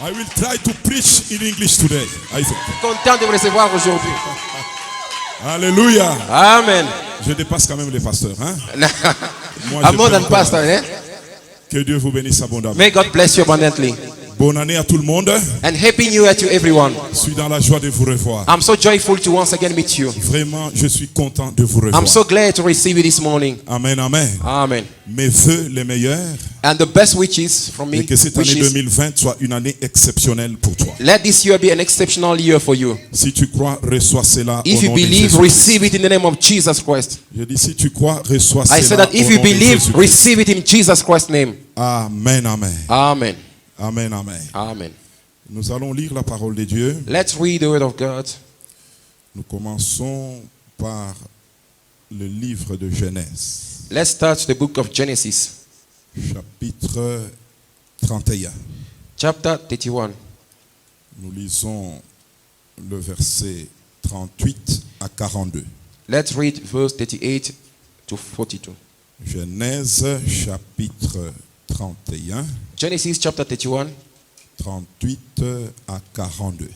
I will try to preach in English today. I think. Content de vous recevoir aujourd'hui. Alléluia. Amen. Je dépasse quand même les pasteurs. Hein? Moi, I'm je more prends than encore pastor, la- eh? Que Dieu vous bénisse abondamment. May God bless you abundantly. Bonne année à tout le monde. And happy new year to everyone. Je suis dans la joie de vous revoir. I'm so joyful to once again meet you. Vraiment, je suis content de vous revoir. I'm so glad to receive you this morning. Amen, amen. Amen. Mes vœux les meilleurs And the best wishes from me, et que cette année wishes, 2020 soit une année exceptionnelle pour toi. let this year be an exceptional year for you. Si tu crois, reçois cela If au you nom de believe, Jésus. receive it in the name of Jesus Christ. Je dis si tu crois, reçois I said cela that if au you nom de believe, Jésus. receive it in Jesus Christ's name. Amen, amen. Amen. Amen, amen. Amen. Nous allons lire la parole de Dieu. Let's read the word of God. Nous commençons par le livre de Genèse, Let's start the book of Genesis, chapitre 31. chapter 31. Nous lisons le verset 38 à 42. Let's read verse 38 to 42. Genèse, chapitre 31, Genesis chapter 31, 38 à 42.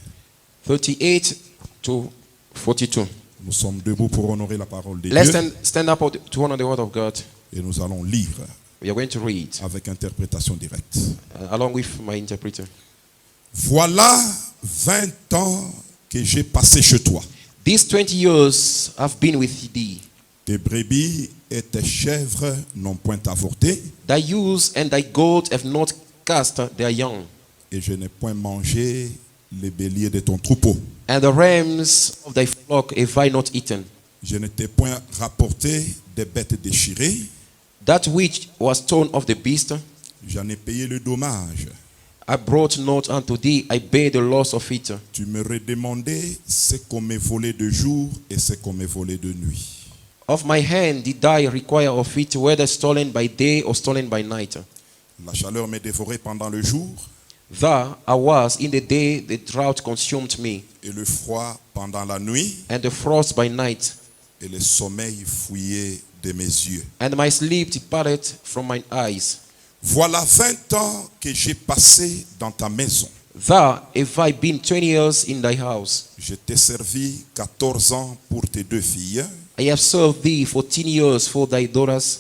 38 to 42. Nous sommes debout pour honorer la parole de Let's Dieu stand up to honor the word of God. et nous allons lire We are going to read avec interprétation directe. along with my interpreter. Voilà 20 ans que j'ai passé chez toi. These 20 years have been with thee. Tes brebis et tes chèvres n'ont point avorté Thy ewes and thy goats have not cast their young, et je n'ai point mangé les béliers de ton troupeau. and the rams of thy flock have I not eaten. Je ne t'ai point rapporté des bêtes déchirées. That which was torn of the beast, J'en ai payé le dommage. I brought not unto thee, I bear the loss of it. Tu me redemandais ce qu'on me volait de jour et ce qu'on me volait de nuit. Of my hand did I require of it, whether stolen by day or stolen by night. La chaleur me dévorait pendant le jour Thou I was in the day, the drought consumed me, et le froid pendant la nuit and the frost by night, et le sommeil fouillait de mes yeux. and my sleep departed from mine eyes. Voilà 20 ans que j'ai passé dans ta maison. Thou have I been 20 years in thy house. Je t'ai servi 14 ans pour tes deux filles I have served thee 14 years for thy daughters,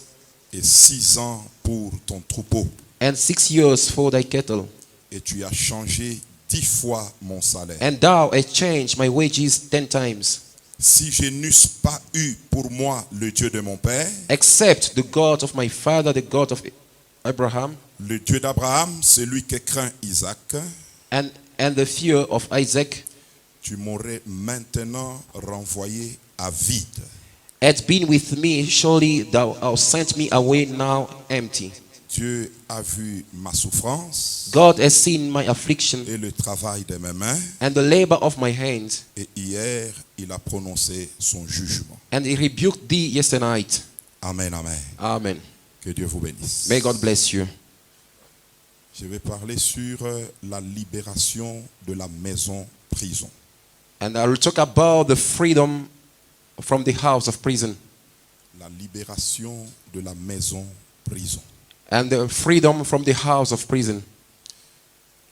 et 6 ans pour ton troupeau. and 6 years for thy cattle. Et tu as changé 10 fois mon salaire. And thou hast changed my wages 10 times. Si je n'eusse pas eu pour moi le Dieu de mon père, Except the God of my father, the God of Abraham, le Dieu d'Abraham, celui que craint Isaac, and the fear of Isaac, tu m'aurais maintenant renvoyé à vide. had been with me, surely thou hast sent me away now empty. Dieu a vu ma souffrance God has seen my affliction et le travail de mes mains, and the labor of my hands, et hier, il a prononcé son jugement. and he rebuked thee yesterday night. Amen, amen. Amen. Que Dieu vous bénisse. May God bless you. Je vais parler sur la libération de la maison prison. And I will talk about the freedom from the house of prison. La libération de la maison prison. And the freedom from the house of prison.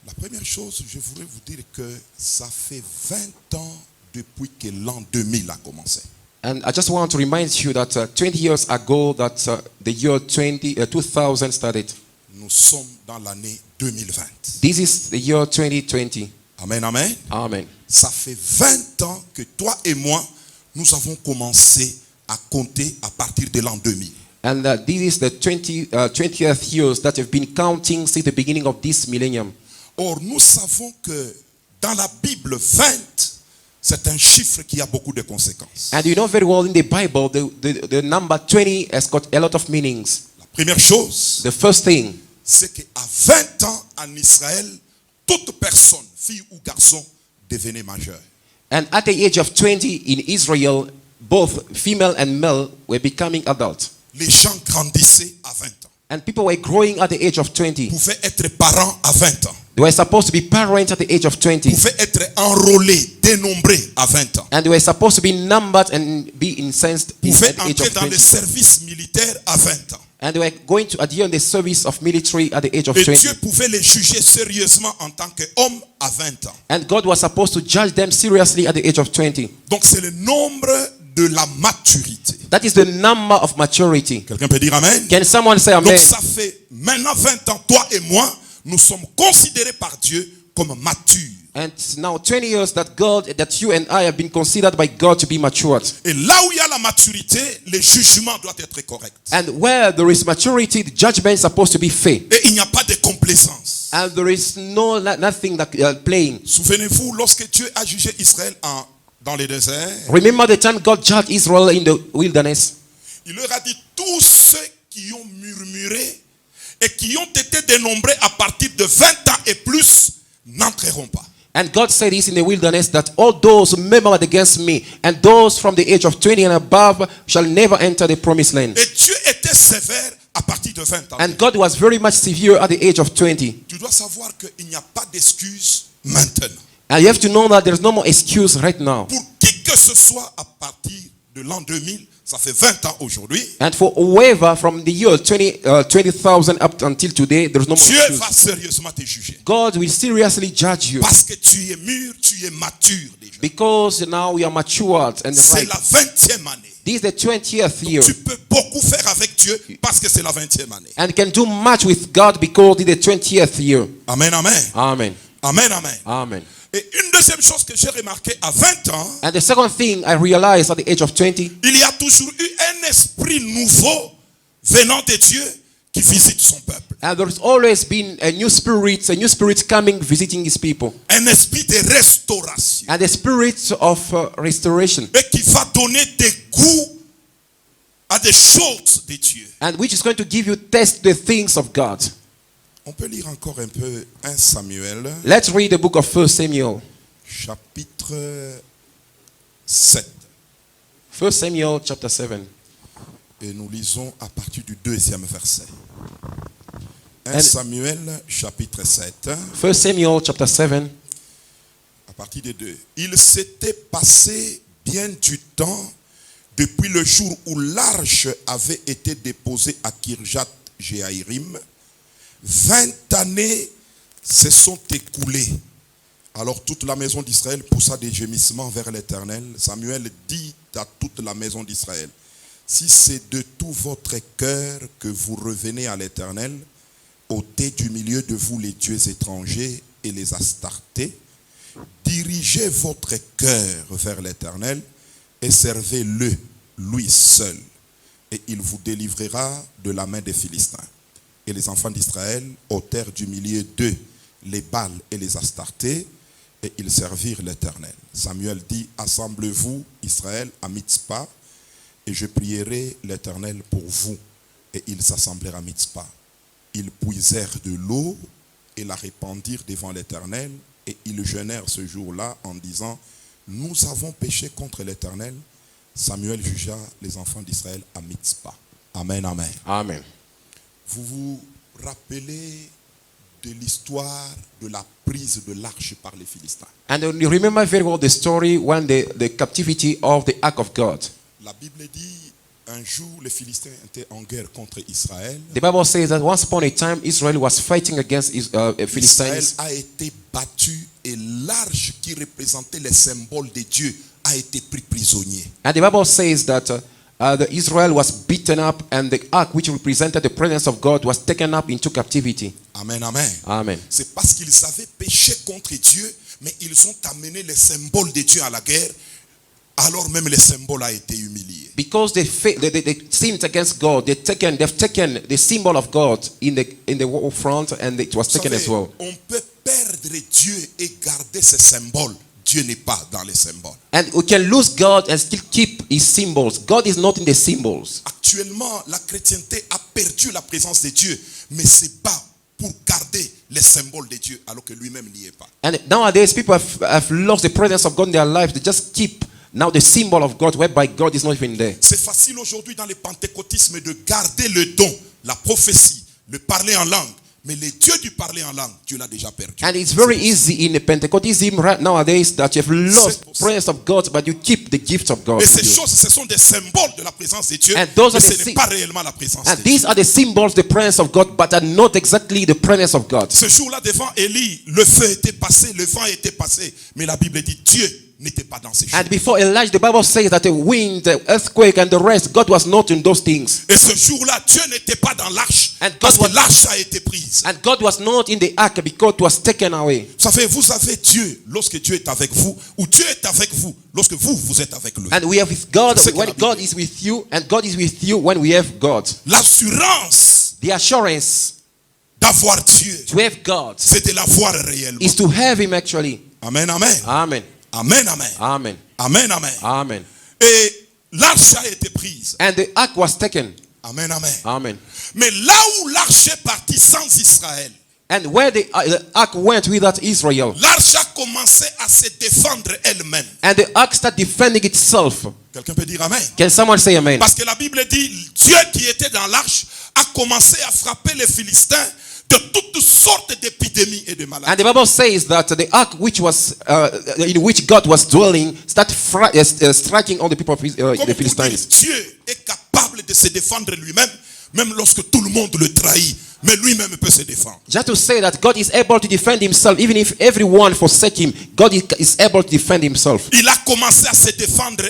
La première chose, je voudrais vous dire que ça fait 20 ans depuis que l'an 2000 a commencé. And I just want to remind you that 20 years ago that the year 2000 started. Nous sommes dans l'année 2020. This is the year 2020. Amen, amen. Amen. Ça fait 20 ans que toi et moi, nous avons commencé à compter à partir de l'an 2000. And this is the 20th years that have been counting since the beginning of this millennium. Or, nous savons que dans la Bible, 20, c'est un chiffre qui a beaucoup de conséquences. And you know very well in the Bible, the number 20 has got a lot of meanings. La première chose, The first thing, c'est qu'à 20 ans en Israël, toute personne, fille ou garçon, devenait majeure. and at the age of 20 in Israel, both female and male were becoming adults. Les gens grandissaient à 20 ans. And people were growing at the age of 20. Pouvaient être parents à 20 ans. They were supposed to be parents at the age of 20. Pouvaient être enrôlés, dénombrés à 20 ans. And they were supposed to be numbered and be incensed at Pouvaient the age entrer of dans le 20. service militaire à 20 ans. And they were going to adhere in the service of military at the age of Et 20. Dieu pouvait les juger sérieusement en tant qu'homme à 20 ans. And God was supposed to judge them seriously at the age of 20. Donc c'est le nombre de la maturité. That is the number of maturity. Quelqu'un peut dire Amen? Can someone say Donc amen? ça fait maintenant 20 ans, toi et moi, nous sommes considérés par Dieu comme matures. And now 20 years that you and I have been considered by God to be matured. Et là où il y a la maturité, les jugements doivent être corrects. And where there is maturity, the judgment is supposed to be fair. Et il n'y a pas de complaisance. And there is nothing that playing. Souvenez-vous, lorsque Dieu a jugé Israël dans les déserts, Remember the time God judged Israel in the wilderness. il leur a dit, tous ceux qui ont murmuré et qui ont été dénombrés à partir de 20 ans et plus n'entreront pas. And God said this in the wilderness, that all those who murmured against me and those from the age of 20 and above shall never enter the promised land. Et Dieu était sévère à partir de 20 ans. And God was very much severe at the age of 20. Tu dois savoir qu'il n'y a pas d'excuse maintenant. And you have to know that there's no more excuse right now. Pour qui que ce soit à partir de l'an 2000, ça fait 20 ans aujourd'hui, And for whoever from the year 20,000 up until today, there's no more Dieu excuse. va sérieusement te juger. God will seriously judge you. Parce que tu es mûr, tu es mature déjà. Because now we are matured and C'est right. la 20e année. This is the 20th year. Tu peux beaucoup faire avec Dieu parce que c'est la 20e année. And can do much with God because it's the 20th year. Amen, amen. Amen. Amen, amen. Amen. Et une deuxième chose que j'ai remarqué à 20 ans, And the second thing I realized at the age of 20, il y a toujours eu un esprit nouveau venant de Dieu qui visite son peuple. and there's always been a new spirit coming, visiting his people. Un esprit de restauration. And the spirit of restoration. Et qui va donner des goûts à des choses de Dieu. And which is going to give you taste the things of God. On peut lire encore un peu 1 Samuel, Let's read the book of 1 Samuel. chapitre 7. 1 Samuel chapter 7. Et nous lisons à partir du 2e verset. 1 And- Samuel, chapitre 7, 1 Samuel chapter 7. à partir des 2. Il s'était passé bien du temps depuis le jour où l'arche avait été déposée à Kirjat Jearim. 20 années se sont écoulées. Alors toute la maison d'Israël poussa des gémissements vers l'Éternel. Samuel dit à toute la maison d'Israël, si c'est de tout votre cœur que vous revenez à l'Éternel, ôtez du milieu de vous les dieux étrangers et les astartés, dirigez votre cœur vers l'Éternel et servez-le, lui seul, et il vous délivrera de la main des Philistins. Et les enfants d'Israël ôtèrent du milieu d'eux les Baals et les Astartés, et ils servirent l'Éternel. Samuel dit, assemblez-vous, Israël, à Mitzpah, et je prierai l'Éternel pour vous. Et ils s'assemblèrent à Mitzpah. Ils puisèrent de l'eau et la répandirent devant l'Éternel, et ils jeûnèrent ce jour-là en disant, nous avons péché contre l'Éternel. Samuel jugea les enfants d'Israël à Mitzpah. Amen, amen. Amen. Vous vous rappelez de l'histoire de la prise de l'arche par les Philistins. And you remember very well the story when the captivity of the ark of God. La Bible dit, un jour les Philistins étaient en guerre contre Israël. The Bible says that once upon a time Israel was fighting against Israël Philistines. a été battu et l'arche qui représentait les symboles de Dieu a été pris prisonnier. And the Bible says that the Israel was beaten up and the ark which represented the presence of God was taken up into captivity. Amen, amen. Amen. C'est parce qu'ils avaient péché contre Dieu, mais ils ont amené les symboles de Dieu à la guerre, alors même le symbole a été humilié. Because they sinned against God, they've taken the symbol of God in the war front, and it was Vous taken savez, as well. on peut perdre Dieu et garder ses symboles. Dieu n'est pas dans les symboles. And we can lose God and still keep his symbols. God is not in the symbols. Actuellement, la chrétienté a perdu la présence de Dieu, mais c'est pas pour garder les symboles de Dieu alors que lui-même n'y est pas. And nowadays people have lost the presence of God in their lives. They just keep now the symbol of God whereby God is not even there. C'est facile aujourd'hui dans le pentecôtisme de garder le don, la prophétie, le parler en langue, Mais le Dieu du parler en langue, Dieu l'a déjà perdu. And it's very easy in the Pentecostalism right nowadays that you have lost presence of God, but you keep the gift of God. Et ces with you. choses, ce sont des symboles de la présence de Dieu. And those Mais are ce the n'est pas réellement la présence And de Dieu. these are the symbols, the presence of God, but are not exactly the presence of God. Ce jour-là, devant Élie, le feu était passé, le vent était passé. Mais la Bible dit Dieu n'était pas dans ces choses. And before Elijah, the Bible says that the wind, the earthquake, and the rest, God was not in those things. Et ce jour-là, Dieu n'était pas dans l'arche. And Parce God que was- l'arche a été prise. And God was not in the ark because it was taken away. Vous savez, vous avez Dieu lorsque Dieu est avec vous, ou Dieu est avec vous lorsque vous êtes avec lui. And we have with God C'est que when la God Bible is with you, and God is with you when we have God. L'assurance The assurance d'avoir Dieu, to have God c'est de l'avoir réellement. is to have Him actually. Amen, amen. Amen. Amen, amen. Amen. Amen, amen. Amen. Et l'arche a été prise. And the ark was taken. Amen, amen. Amen. Mais là où l'arche est partie sans Israël, And where the ark went without Israel, l'arche a commencé à se défendre elle-même. and the ark started defending itself. Quelqu'un peut dire amen. Can someone say amen? Parce que la Bible dit, Dieu qui était dans l'arche a commencé à frapper les Philistins de toutes sortes d'épidémies et de And maladies. the Bible says that the ark which was in which God was dwelling started striking all the people of the Comme pour dire, Philistines. Dieu est capable de se défendre lui-même, même lorsque tout le monde le trahit. Mais lui-même peut se défendre. Just to say that God is able to defend himself, even if everyone forsake him, God is able to defend himself. Il a commencé à se défendre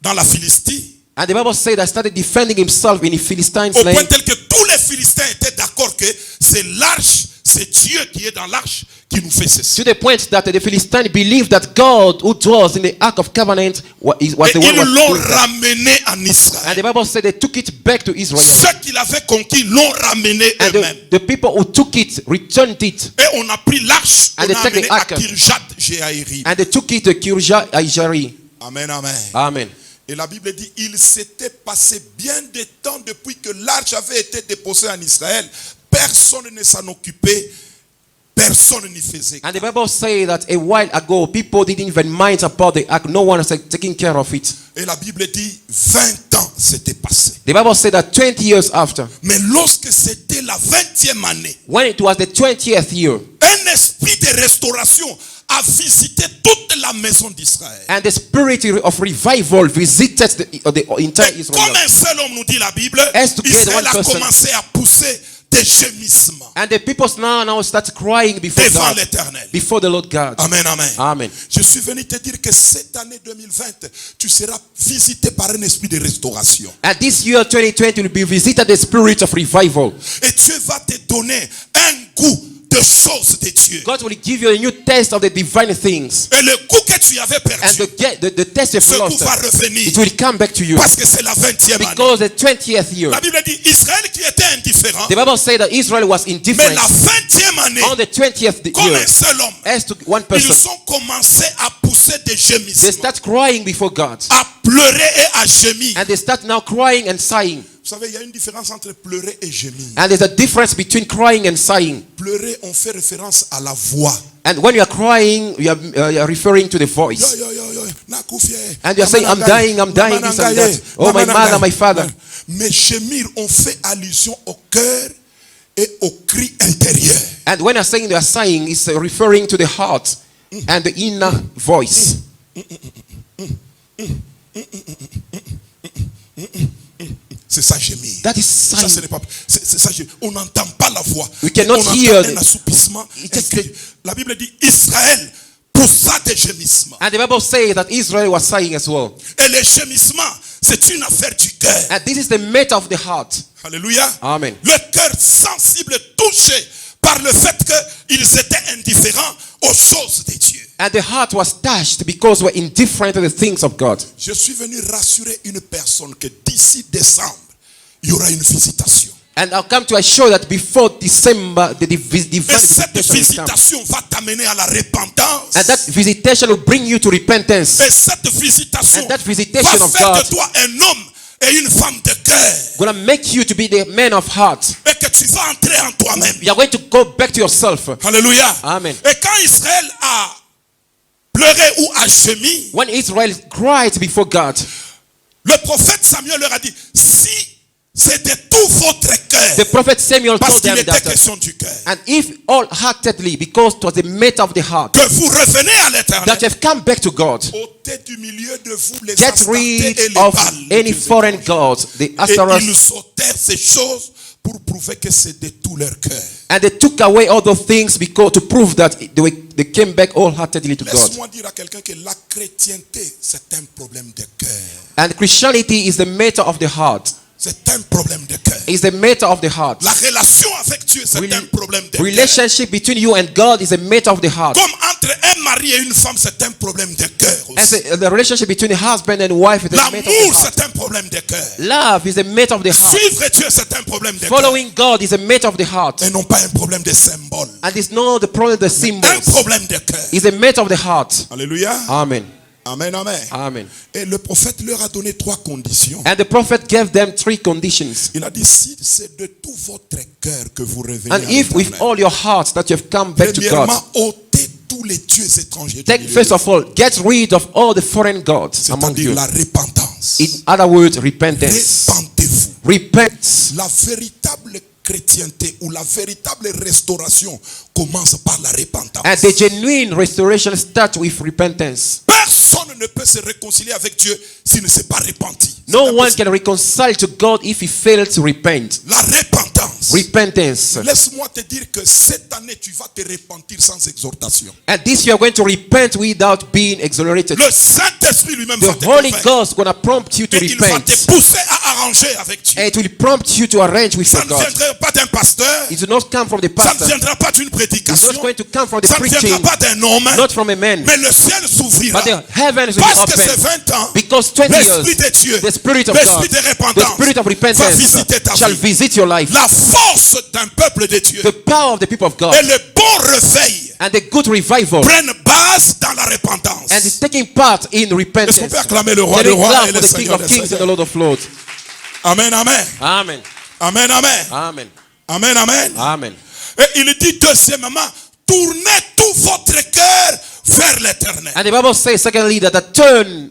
dans la Philistie, And the Bible says that started defending himself in the Philistines' au point land. tel que tous les Philistins étaient d'accord que c'est l'arche, c'est Dieu qui est dans l'arche qui nous fait ceci. To the point that the Philistines believed that God who dwells in the Ark of Covenant was Et the one ils who was l'ont doing that. ramené en And Israël. the Bible said they took it back to Israel. Ceux qui l'avaient conquis l'ont ramené And eux-mêmes. the people who took it returned it. Et on a pris l'arche, on And they a took the amené à ark. Kirjat Jearim. And they took it to Kirja Ajari. Amen, amen. Amen. Et la Bible dit, il s'était passé bien de temps depuis que l'arche avait été déposée en Israël. Personne ne s'en occupait. Personne n'y faisait. And the Bible says that a while ago, people didn't even mind about the ark. No one was taking care of it. Et la Bible dit, 20 ans s'était passé. The Bible said that 20 years after, Mais lorsque c'était la 20e année, when it was the 20th year, un esprit de restauration a visité toute la maison d'Israël. and the spirit of revival visited the entire Et Israel. comme un seul homme nous dit la Bible, As to get Israël one a person. commencé à pousser des gémissements And the people now start crying before devant God, l'Éternel. before the Lord God. Amen, amen. Amen. Je suis venu te dire que cette année 2020, tu seras visité par un esprit de restauration. And this year 2020 will be visited the spirit of revival. Et Dieu va te donner un goût de choses de Dieu. God will give you a new taste of the divine things. Et le goût que tu avais And perdu, the taste you've ce goût lost, va revenir. it will come back to you. Parce que c'est la 20e année. Because the 20th year, La Bible dit Israël qui était indifférent, the Bible says that Israel was mais indifferent. la 20e année, On the 20th comme year, un seul homme, as to one ils person, ont commencé à pousser des they gémissements, start crying before God. à pleurer et à gémir. And they start now crying and sighing. Vous savez, il y a une différence entre pleurer et gémir. And there's a difference between crying and sighing. Pleurer, on fait référence à la voix. And when you are crying, you are referring to the Yo, voice. yo, yo, yo, nakufie. And you are saying, I'm dying, this and that. Oh, my mother, my father. Mais gémir, on fait allusion au cœur et au cri intérieur. And when you're saying they are sighing, it's referring to the heart and the inner voice. C'est ça gémir. That is Ça, ce sighing. n'est pas. C'est ça. On n'entend pas la voix. We cannot on entend hear un assoupissement. It is un cri. La Bible dit Israël poussa des gémissements. And the Bible says that Israel was sighing as well. Et les gémissements, c'est une affaire du cœur. And this is the matter of the heart. Alléluia. Amen. Le cœur sensible, touché par le fait qu'ils étaient indifférents aux choses de Dieu. And the heart was touched because we're indifferent to the things of God. Je suis venu rassurer une personne que d'ici décembre, il y aura une visitation. And I'll come to assure that before December, the divine Et cette visitation will come. visitation va t'amener à la repentance. And that visitation will bring you to repentance. Et cette visitation And that va visitation of faire God de toi un homme et une femme de cœur. gonna make you to be the man of heart. Et que tu vas entrer en toi-même. You are going to go back to yourself. Alléluia. Amen. Et quand Israël a pleuré ou a gémi, When Israel cried before God, le prophète Samuel leur a dit, si c'est de tout votre cœur The prophet Samuel parce told qu'il them était that, question du cœur, and if all-heartedly, because it was the matter of the heart, que vous revenez à l'éternel, that you have come back to God, ôtez du milieu de vous les get Astartés rid et les of Baals, les any dieux foreign étrangers. gods, the Et ils Astartes, sautèrent ces choses pour prouver que c'est de tout leur cœur. and they took away all those things because to prove that they came back all-heartedly to God. Laisse-moi dire à quelqu'un que la chrétienté, c'est un problème de cœur. And Christianity is the matter of the heart. C'est un problème de cœur. It's the matter of the heart. La relation avec Dieu, c'est un problème de cœur. Relationship between you and God is a matter of the heart. Comme entre un mari et une femme, c'est un problème de cœur As aussi. the relationship between a husband and wife is a matter of L'amour, the heart. c'est un problème de cœur. Love is a matter of the heart. Suivre Dieu, c'est un problème de cœur. Following God is a matter of the heart. Et non pas un problème de symbole. And it's not the problem of the Un symbols. problème de cœur. It's a matter of the heart. Alléluia. Amen. Amen, amen. Amen. Et le prophète leur a donné 3 conditions. And the prophet gave them 3 conditions. Il a dit, si c'est de tout votre cœur que vous revenez And à if with l'Éternel, all your heart that you have come back to God, premièrement, ôtez tous les dieux étrangers du take milieu first de of all, get rid of all the foreign gods vous. among C'est-à-dire you. la repentance. In other words, repentance. Repentez-vous. Repent. La véritable chrétienté ou la véritable restauration commence par la repentance. And the genuine restoration starts with repentance. Personne ne peut se réconcilier avec Dieu s'il ne s'est pas repenti. C'est No one impossible. can reconcile to God if he fails to repent. La repentance. Repentance. Laisse-moi te dire que cette année, tu vas te repentir sans exhortation. And this you are going to repent without being exonerated. Le Saint-Esprit lui-même va The te Holy convaincre. Ghost is going to prompt you to Et il va repent. te pousser à arranger avec Dieu. And it will prompt you to arrange with Ça your ne God. viendra pas d'un pasteur. It will not come from the Ça ne pastor. viendra pas d'une It's prédication. not going to come from the Ça ne viendra preaching. pas d'un homme. Not from a man. Mais le ciel s'ouvrira. But the heavens will Parce be que c'est open. 20 ans. Because 20 L'Esprit years, de Dieu, the Spirit of l'Esprit God, de the repentance Spirit of va repentance visiter ta shall vie. visit your life. La force d'un peuple de Dieu The power of the people of God et le bon réveil and the good revival prennent base dans la repentance. and is taking part in Est-ce qu'on repentance. peut acclamer le roi Can des we rois clap et for le the King Seigneur of des Kings and the seigneurs? Lord of Lords? Amen, amen. Amen. Amen, amen. Amen. Amen, amen. Amen. Et il dit deuxièmement, tournez tout votre cœur vers l'éternel. And the Bible says, secondly, that turn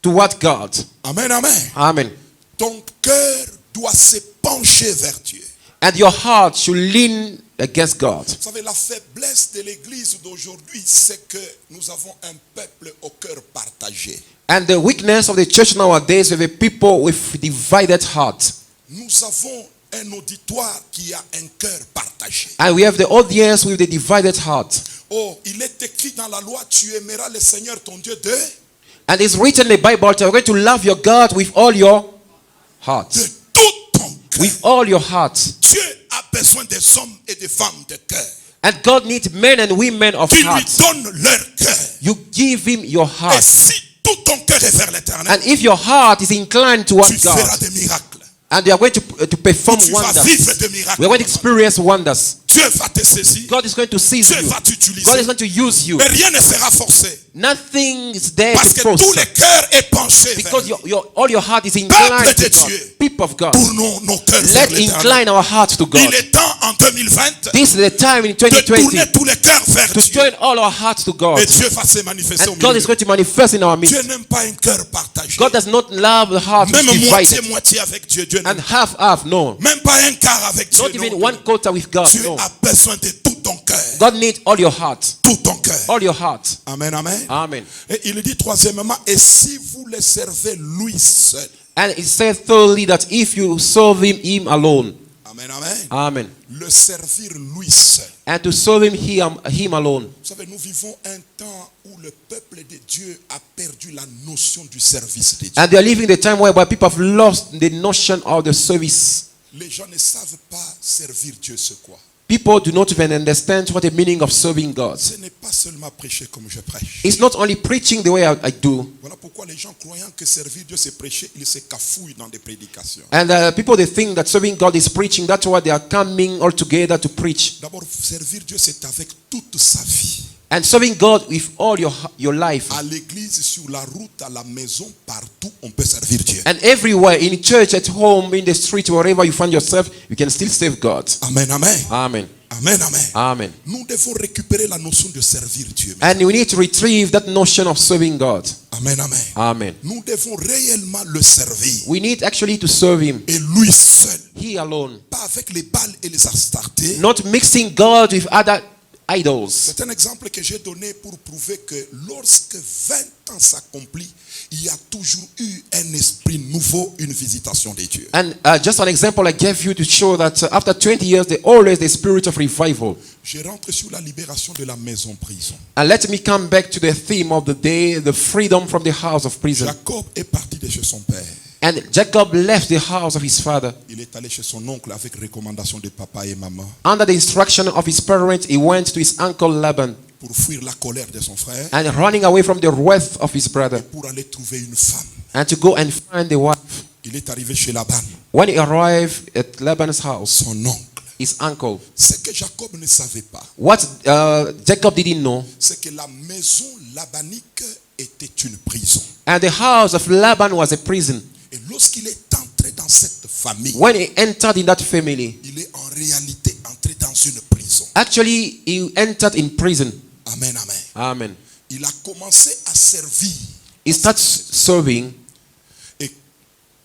toward God. Amen, amen. Amen. Ton cœur doit se pencher vers Dieu. And your heart should lean against God. Vous savez, la faiblesse de l'église d'aujourd'hui, c'est que nous avons un peuple au cœur partagé. And the weakness of the church nowadays with the people with divided heart. Nous avons un auditoire qui a un cœur partagé. And we have the audience with the divided heart. Oh, il est écrit dans la loi, tu aimeras le Seigneur ton Dieu de And it's written in the Bible, you're going to love your God with all your heart. tout ton cœur. With all your heart. Dieu a besoin des hommes et des femmes de cœur. And God needs men and women of Tu lui heart. donnes leur cœur. You give him your Et heart. si tout ton cœur est vers l'éternel, And if your heart is inclined towards tu feras God, des miracles. and you are going to perform Tu vas wonders, vivre des we miracles. are going to experience wonders. Dieu va te saisir. God is going to seize Dieu you. va t'utiliser. God is going to use you. Mais rien ne sera forcé. Nothing is there Parce to que force. tout le cœur est penché vers Because lui. all your heart is inclined Peuple de to God. Dieu. People of God. Pour nos cœurs vers Let l'éternel. incline our hearts to God. Il est temps en 2020 This is the time in de 2020 tourner tous les cœurs vers to Dieu. turn all our hearts to God. Et Dieu va se manifester au And God milieu. is going to manifest in our midst. Dieu n'aime pas un cœur partagé. God does not love the heart which Même is divided. moitié avec Dieu. Dieu And n'aime half, no. même pas un quart avec Dieu. Not non. even one quarter with God, Dieu no. a besoin de tout ton cœur. God needs all your heart. Tout ton cœur. All your heart. Amen, amen. Amen. Et il dit troisièmement, et si vous le servez lui seul. And it says thoroughly that if you serve him alone. Amen, amen. Amen. Le servir lui seul. And to serve him alone. Vous savez, nous vivons un temps où le peuple de Dieu a perdu la notion du service de Dieu. And they are living the time whereby people have lost the notion of the service. Les gens ne savent pas servir Dieu, c'est quoi? People do not even understand what the meaning of serving God. Ce n'est pas seulement prêcher comme je prêche. It's not only preaching the way I do. Voilà pourquoi les gens croyant que servir Dieu c'est prêcher, ils se cafouillent dans des prédications. And people, they think that serving God is preaching. That's why they are coming all together to preach. D'abord, servir Dieu c'est avec toute sa vie. And serving God with all your life. À l'église, sur la route, à la maison, partout, on peut servir Dieu. And everywhere, in church, at home, in the street, wherever you find yourself, you can still serve God. Amen, amen. Amen. Amen, amen. Amen. Nous devons récupérer la notion de servir Dieu. And we need to retrieve that notion of serving God. Amen, amen. Amen. Nous devons réellement le servir. We need actually to serve Him. Et lui seul. He alone. Pas avec les Baals et les Astartés. Not mixing God with other idols. C'est un exemple que j'ai donné pour prouver que lorsque 20 ans s'accomplit, il y a toujours eu un esprit nouveau, une visitation de Dieu. And just an example I gave you to show that after 20 years, there's always the spirit of revival. Je rentre sur la libération de la maison prison. And let me come back to the theme of the day, the freedom from the house of prison. Jacob est parti de chez son père. And Jacob left the house of his father. Il est allé chez son oncle avec recommandation de papa et maman Under the instruction of his parents, he went to his uncle Laban. pour fuir la colère de son frère And running away from the wrath of his brother. pour aller trouver une femme. And to go and find the wife. Il est arrivé chez Laban, When he arrived at Laban's house, son oncle. his uncle, Ce que Jacob ne savait pas, what Jacob didn't know, c'est que la maison labanique était une prison. and the house of Laban was a prison. Et lorsqu'il est entré dans cette famille, When he entered in that family, il est en réalité entré dans une prison. actually he entered in prison. Amen, amen. Amen. Il a commencé à servir. He starts serving, Et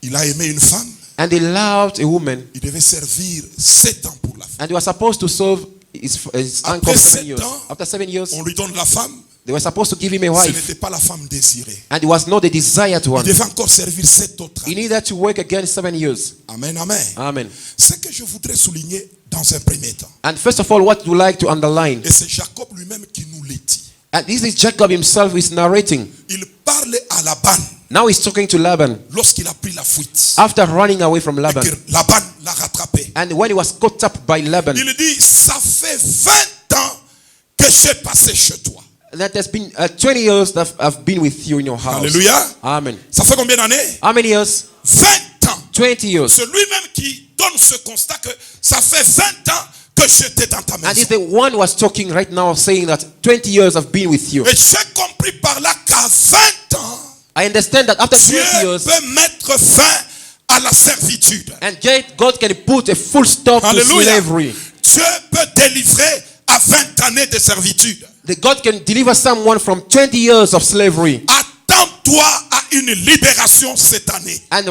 il a aimé une femme. and he loved a woman, Il devait servir 7 ans pour la femme. and he was supposed to serve his uncle Après 7 7 years. ans, After 7 years, on lui donne la femme. they were supposed to give him a Ce wife, n'était pas la femme désirée. and it was not the desired Il one. devait encore servir 7 autres He années. needed to work again 7 years. Amen, amen. Amen. Ce que je voudrais souligner dans un premier temps, And first of all, what you like to underline, et c'est Jacob lui-même qui nous l'a dit. and this is Jacob himself who is narrating. Il parlait à Laban Now he's talking to Laban lorsqu'il a pris la fuite. after running away from Et Laban. que Laban l'a rattrapé. And when he was caught up by Laban, Il dit, ça fait 20 ans que j'ai passé chez toi. that has been 20 years that I've been with you in your house. Alléluia. Amen. Ça fait combien d'années? How many years? 20 ans. 20 years. C'est lui-même qui donne ce constat que ça fait 20 ans que j'étais dans ta And maison. it's the one who was talking right now saying that 20 years I've been with you. Et j'ai compris par là qu'à 20 ans, I understand that after Dieu 20 years, peut mettre fin à la servitude. and yet God can put a full stop to Alléluia. slavery. Dieu peut délivrer à 20 années de servitude. That God can deliver someone from 20 years of slavery. Attends-toi à une libération cette année. And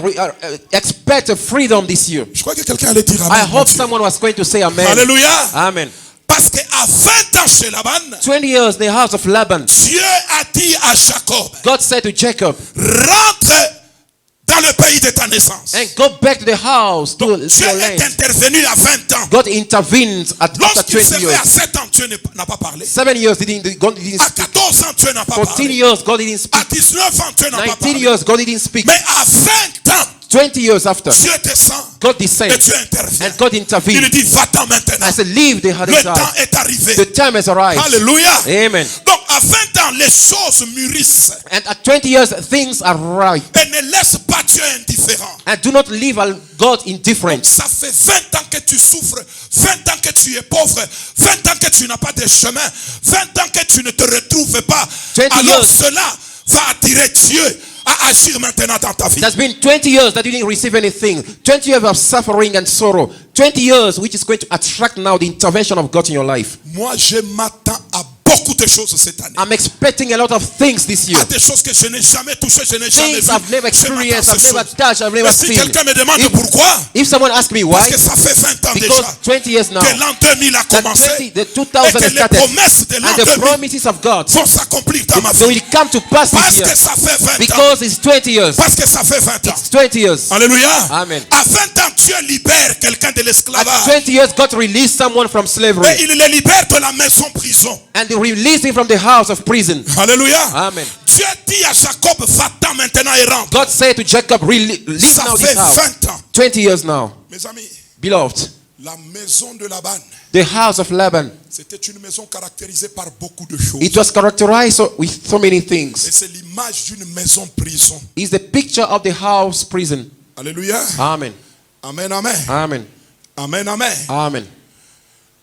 expect a freedom this year. Je crois que quelqu'un allait dire I amen. hope someone was going to say amen. Alléluia. Amen. Parce qu'à 20 ans chez Laban, 20 years in the house of Laban, Dieu a dit à Jacob, God said to Jacob, rentre dans le pays de ta naissance. and go back to the house, to Dieu your est land. intervenu à 20 ans. God intervenes after Lorsqu'il 20 servait à years. 7 ans, Dieu n'a pas parlé. 7 years, God didn't À speak. 14 ans, Dieu n'a pas 14 parlé. years, God didn't speak. À 19 ans, Dieu n'a pas 19 parlé. years, God didn't speak. Mais à 20 ans, 20 years after, Dieu descend God et descends Dieu intervient. and God Il intervenes. dit, va-t'en maintenant. I said, leave the Le temps house. est arrivé. The time has arrived. Alléluia. Amen. Donc à 20 ans, les choses mûrissent. And at 20 years, things are right. Et ne laisse pas Dieu indifférent. And do not leave God indifferent. Ça fait 20 ans que tu souffres, 20 ans que tu es pauvre, 20 ans que tu n'as pas de chemin, 20 ans que tu ne te retrouves pas. 20 Alors years. cela va attirer Dieu à agir maintenant dans ta vie. It has been 20 years that you didn't receive anything. 20 years of suffering and sorrow. 20 years which is going to attract now the intervention of God in your life. Moi, je m'attends à beaucoup de choses cette année. I'm expecting a lot of things this year. À des choses que je n'ai jamais touchées, je n'ai jamais Things vues. I've never Je m'attends à experienced, ces I've never choses. touched, I've Et never si seen. quelqu'un me demande If- pourquoi, If someone asks me why, parce que ça fait 20 ans because déjà 20 years now, que l'an 2000 a that commencé 20, the et 2000 que has les started, promesses de l'an and the 2000 promises of God, vont s'accomplir dans ma they vie. will come to pass Parce this year. que ça fait 20 ans. Because it's 20 years. Parce que ça fait 20 ans. It's 20 years. Alléluia. Amen. À 20 ans, Dieu libère quelqu'un de At l'esclavage. 20 years, God released someone from Et slavery. il le libère de la maison prison. And they released him from the house of prison. Alléluia. Amen. Dieu dit à Jacob, va-t'en maintenant et rentre. God said to Jacob, leave Ça now fait this house. 20 ans. 20 years now. Mes amis, Beloved, la maison de Laban, the house of Laban, c'était une maison caractérisée par beaucoup de choses. it was characterized with so many Et things. c'est l'image d'une maison prison. It's the picture of the house prison. Alléluia. Amen. Amen, amen. Amen. Amen, amen. Amen.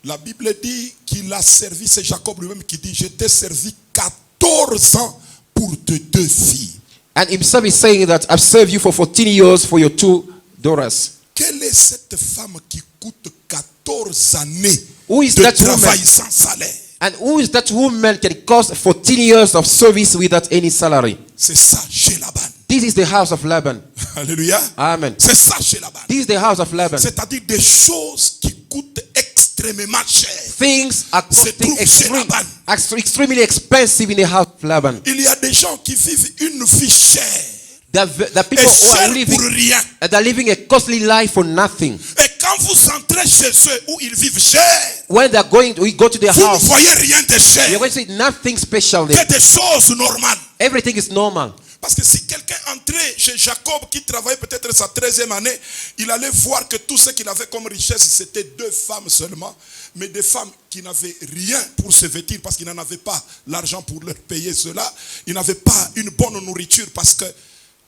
La Bible dit qu'il a servi, c'est Jacob lui-même qui dit, je t'ai servi 14 ans pour tes 2 filles. And himself is saying that I've served you for 14 years for your 2 daughters. Quelle est cette femme qui coûte 14 années Who is de that travail woman? sans salaire. And who is that woman can cost 14 years of service without any salary? C'est ça chez Laban. This is the house of Laban. Alléluia. Amen. C'est ça chez Laban. This is the house of Laban. C'est-à-dire des choses qui coûtent extrêmement cher. Things are Se costing trouve chez Laban. extremely expensive in the house of Laban. Il y a des gens qui vivent une vie chère. The people Et who are chère living, pour rien. they're living a costly life for nothing. Et quand vous entrez chez eux où ils vivent cher, When they're going, we go to their vous ne house. voyez rien de cher. You're going to see nothing special there. Que des choses normales. Everything is normal. Parce que si quelqu'un entrait chez Jacob qui travaillait peut-être sa 13e année, il allait voir que tout ce qu'il avait comme richesse, c'était 2 femmes seulement. Mais des femmes qui n'avaient rien pour se vêtir parce qu'ils n'en avaient pas l'argent pour leur payer cela. Ils n'avaient pas une bonne nourriture parce que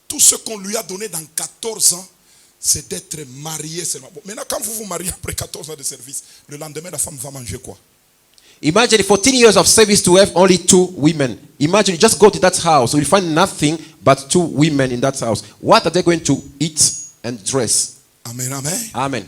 tout ce qu'on lui a donné dans 14 ans, c'est d'être marié seulement. Bon, maintenant, quand vous vous mariez après 14 ans de service, le lendemain, la femme va manger quoi? Imagine 14 years of service to have only 2 women. Imagine you just go to that house, you'll find nothing but 2 women in that house. What are they going to eat and dress? Amen, amen. Amen.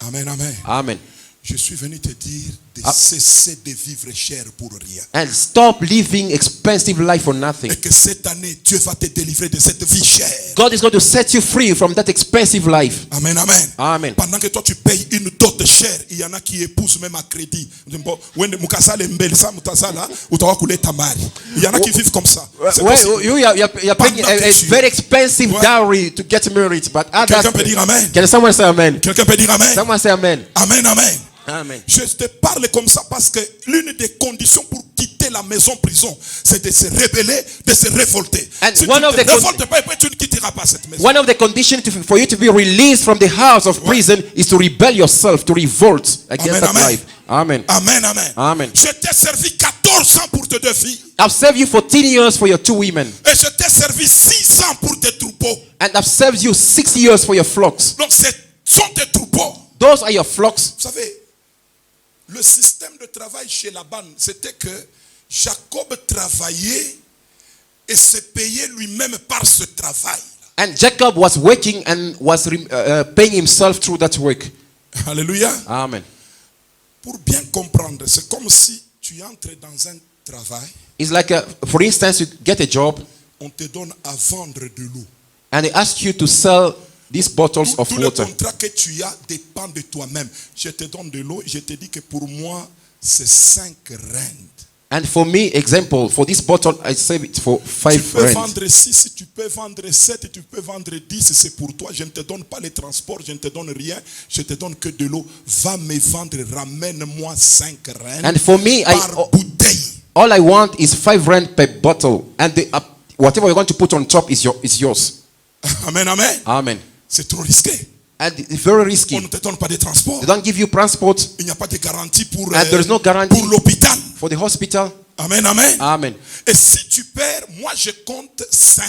Amen, amen. Amen. Je suis venu te dire de cesser de vivre cher pour rien. And stop living expensive life for nothing. Et que cette année, Dieu va te délivrer de cette vie chère. God is going to set you free from that expensive life. Amen, amen. Amen. Pendant que toi tu payes une dot chère, il y en a qui épousent même à crédit. Il y en a qui vivent comme ça. C'est Well, possible. you're paying a very expensive dowry to get married, but Quelqu'un peut dire amen. can someone say amen? Quelqu'un peut dire amen. Someone say amen. Amen, amen. Amen. Je te parle comme ça parce que l'une des conditions pour quitter la maison prison, c'est de se rebeller, de se révolter. And Si one tu of ne the te révoltes pas, tu ne quitteras pas cette maison. One of the conditions for you to be released from the house of prison is to rebel yourself, to revolt against that Amen. life. Amen. Amen, amen. Amen. Je t'ai servi 14 ans pour tes 2 filles. I've served you 14 years for your 2 women. Et je t'ai servi 6 ans pour tes troupeaux. And I've served you 6 years for your flocks. Donc ce sont tes troupeaux. Those are your flocks. Vous savez, le système de travail chez Laban, c'était que Jacob travaillait et se payait lui-même par ce travail. And Jacob was working and was paying himself through that work. Alléluia. Amen. Pour bien comprendre, c'est comme si tu entres dans un travail, It's like, for instance, you get a job on te donne à vendre de l'eau. and they ask you to sell these bottles of Tout le water. contrat que tu as dépend de toi-même. Je te donne de l'eau, je te dis que pour moi, c'est 5 rand. And for me, example, for this bottle, I save it for Tu 5 peux rand. vendre 6, tu peux vendre 7, tu peux vendre 10, c'est pour toi. Je ne te donne pas les transports, je ne te donne rien, je te donne que de l'eau. Va me vendre, ramène-moi 5 rand And for me, par bouteille. all I want is 5 rand per bottle. And whatever you're going to put on top is yours. Amen, amen. Amen. C'est trop risqué. And it's very On risky. ne te donne pas de transport. They don't give you transport Il n'y a pas de garantie pour, and there is no guarantee pour l'hôpital. for the hospital. Amen, amen. Amen. Et si tu perds, moi je compte 5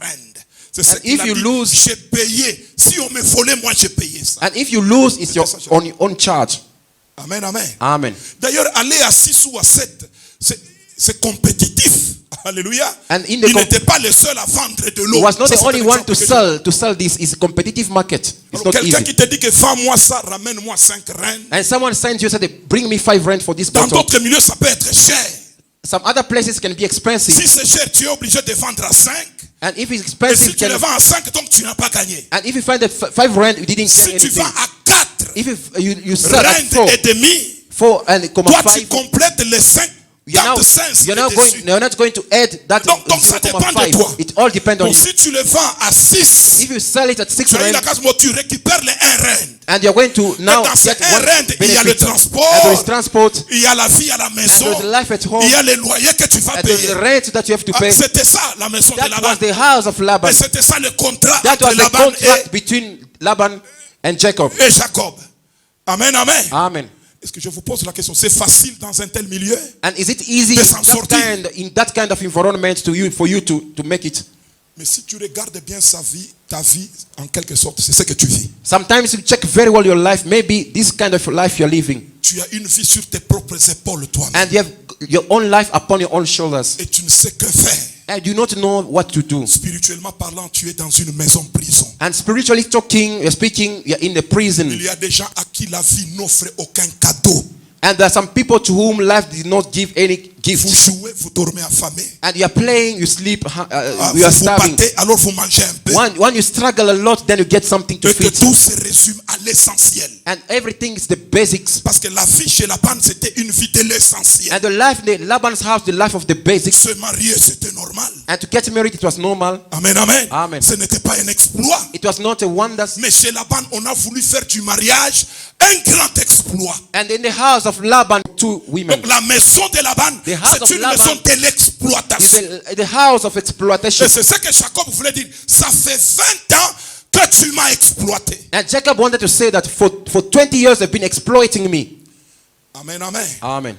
rand. C'est ce And qu'il if a you dit. lose- J'ai payé. Si on me volait, moi j'ai payé ça. And if you lose, it's on your own charge. Amen, amen. Amen. D'ailleurs, aller à 6 ou à 7, c'est compétitif. Alléluia. And in the Il n'était pas le seul à vendre de l'eau. He was not Ça, the c'est only un one exemple to sell this. It's a competitive market. It's Alors, not quelqu'un easy. qui te dit que vends-moi ça, ramène-moi 5 rand. And someone sends you, said, bring me 5 rand for this Dans bottle. d'autres milieux, ça peut être cher. Some other places can be expensive. Si c'est cher, tu es obligé de vendre à 5. And if it's Et si expensive, tu le vends à 5, donc tu n'as pas gagné. and if you find that 5 rand, you didn't Si get tu anything. vends à 4 If you sell at rand 4, et demi, 4 and toi tu 5, complètes les 5, you're 4 cents you're dessus. not going to add that Donc ça dépend de 0.5. toi. It all depends on Donc you. si tu le vends à 6, If you sell it at 6 tu as eu la rand, case, tu récupères les 1 rand. and you're going to now dans ces get 1 one rand, il y a le benefit. transport, And there is transport, il y a la vie à la maison, and there is life at home, il y a les loyers que tu vas and there is payer. the rent that you have to Ah, pay. c'était ça la maison de That Laban. was the house of Laban. Et c'était ça le contrat That entre was the Laban contract between Laban and Jacob. et Jacob. Amen, amen. Amen. Est-ce que je vous pose la question, c'est facile dans un tel milieu? And is it easy De s'en sortir. in that kind of environment for you to make it? Mais si tu regardes bien ta vie, en quelque sorte, c'est ce que tu vis. Sometimes you check very well your life. Maybe this kind of life you're living. Tu as une vie sur tes propres épaules, toi-même. And you have your own life upon your own shoulders. Et tu ne sais que faire. And you do not know what to do. Spirituellement parlant, tu es dans une maison prison. And spiritually talking, you're speaking, you're in the prison. Il y a des gens à qui la vie n'offre aucun cadeau. And there are some people to whom life did not give any gift. Vous jouez, vous dormez affamé. And you are playing, you sleep, you Vous are vous starving. battez, alors vous mangez un peu. When you struggle a lot, then you get something to Et que feed. tout se résume à l'essentiel. And everything is the basics. Parce que la vie chez Laban, c'était une vie de l'essentiel. And the life in Laban's house, the life of the basics. Se marier, c'était normal. And to get married, it was normal. Amen, amen. Amen. Ce n'était pas un exploit. It was not a wonder. Mais chez Laban, on a voulu faire du mariage un grand exploit. And in the house of Laban, 2 women. Donc la maison de Laban, The house c'est of une Laban maison de l'exploitation. Is the house of exploitation. Et c'est ce que Jacob voulait dire. Ça fait 20 ans que tu m'as exploité. And Jacob wanted to say that for 20 years they've been exploiting me. Amen, amen. Amen.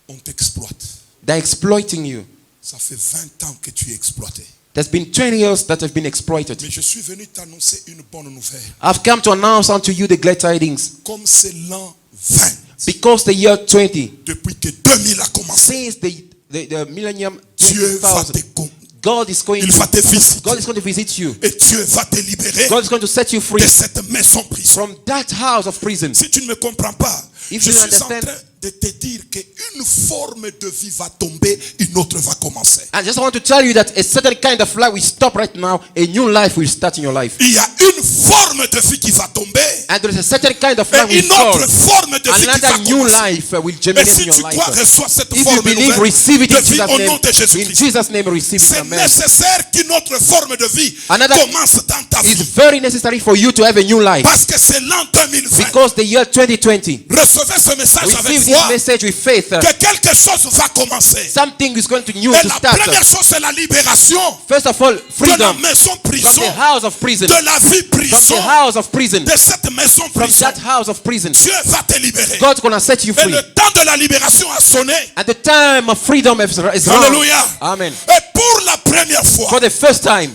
On t'exploite. They're exploiting you. Ça fait 20 ans que tu es exploité. There's been 20 years that have been exploited. Mais je suis venu t'annoncer une bonne nouvelle. I've come to announce unto you the glad tidings. Comme c'est l'an 20. Because the year 20, Depuis que 2000 a commencé, since the millennium Dieu va 2000, te God is going il va te visiter. God is going to visit you. Et Dieu va te libérer God is going to set you free de cette maison prison. from that house of prison. Si tu ne me comprends pas, If je you suis en understand- train de te dire qu'une forme de vie va tomber, une autre va commencer. I just want to tell you that a certain kind of life will stop right now. A new life will start in your life. Il y a une forme de vie qui va tomber And there is a certain kind of life et will une autre fall. forme de vie qui va Another new commencer. life will Et germinate si in your tu crois, life. reçois cette If you forme believe, nouvelle receive it de in vie Jesus' au nom name. de In Jésus-Christ. Jesus' name, receive it. C'est Amen. nécessaire qu'une autre forme de vie Another- commence dans ta It's vie. very necessary for you to have a new life. Parce que c'est l'an 2020. Because the year 2020, Recevez ce message avec receive this foi message with faith. que quelque chose va commencer. Something is going to new Et to la start. première chose, c'est la libération First of all, de la freedom maison from prison, the house of prison. de la vie From prison, the house of prison. de cette maison From prison. that house of prison. Dieu va te libérer. God's going to set you Et free. le temps de la libération a sonné. And the time of freedom is wrong. Alléluia. Amen. Et pour la première fois, For the first time,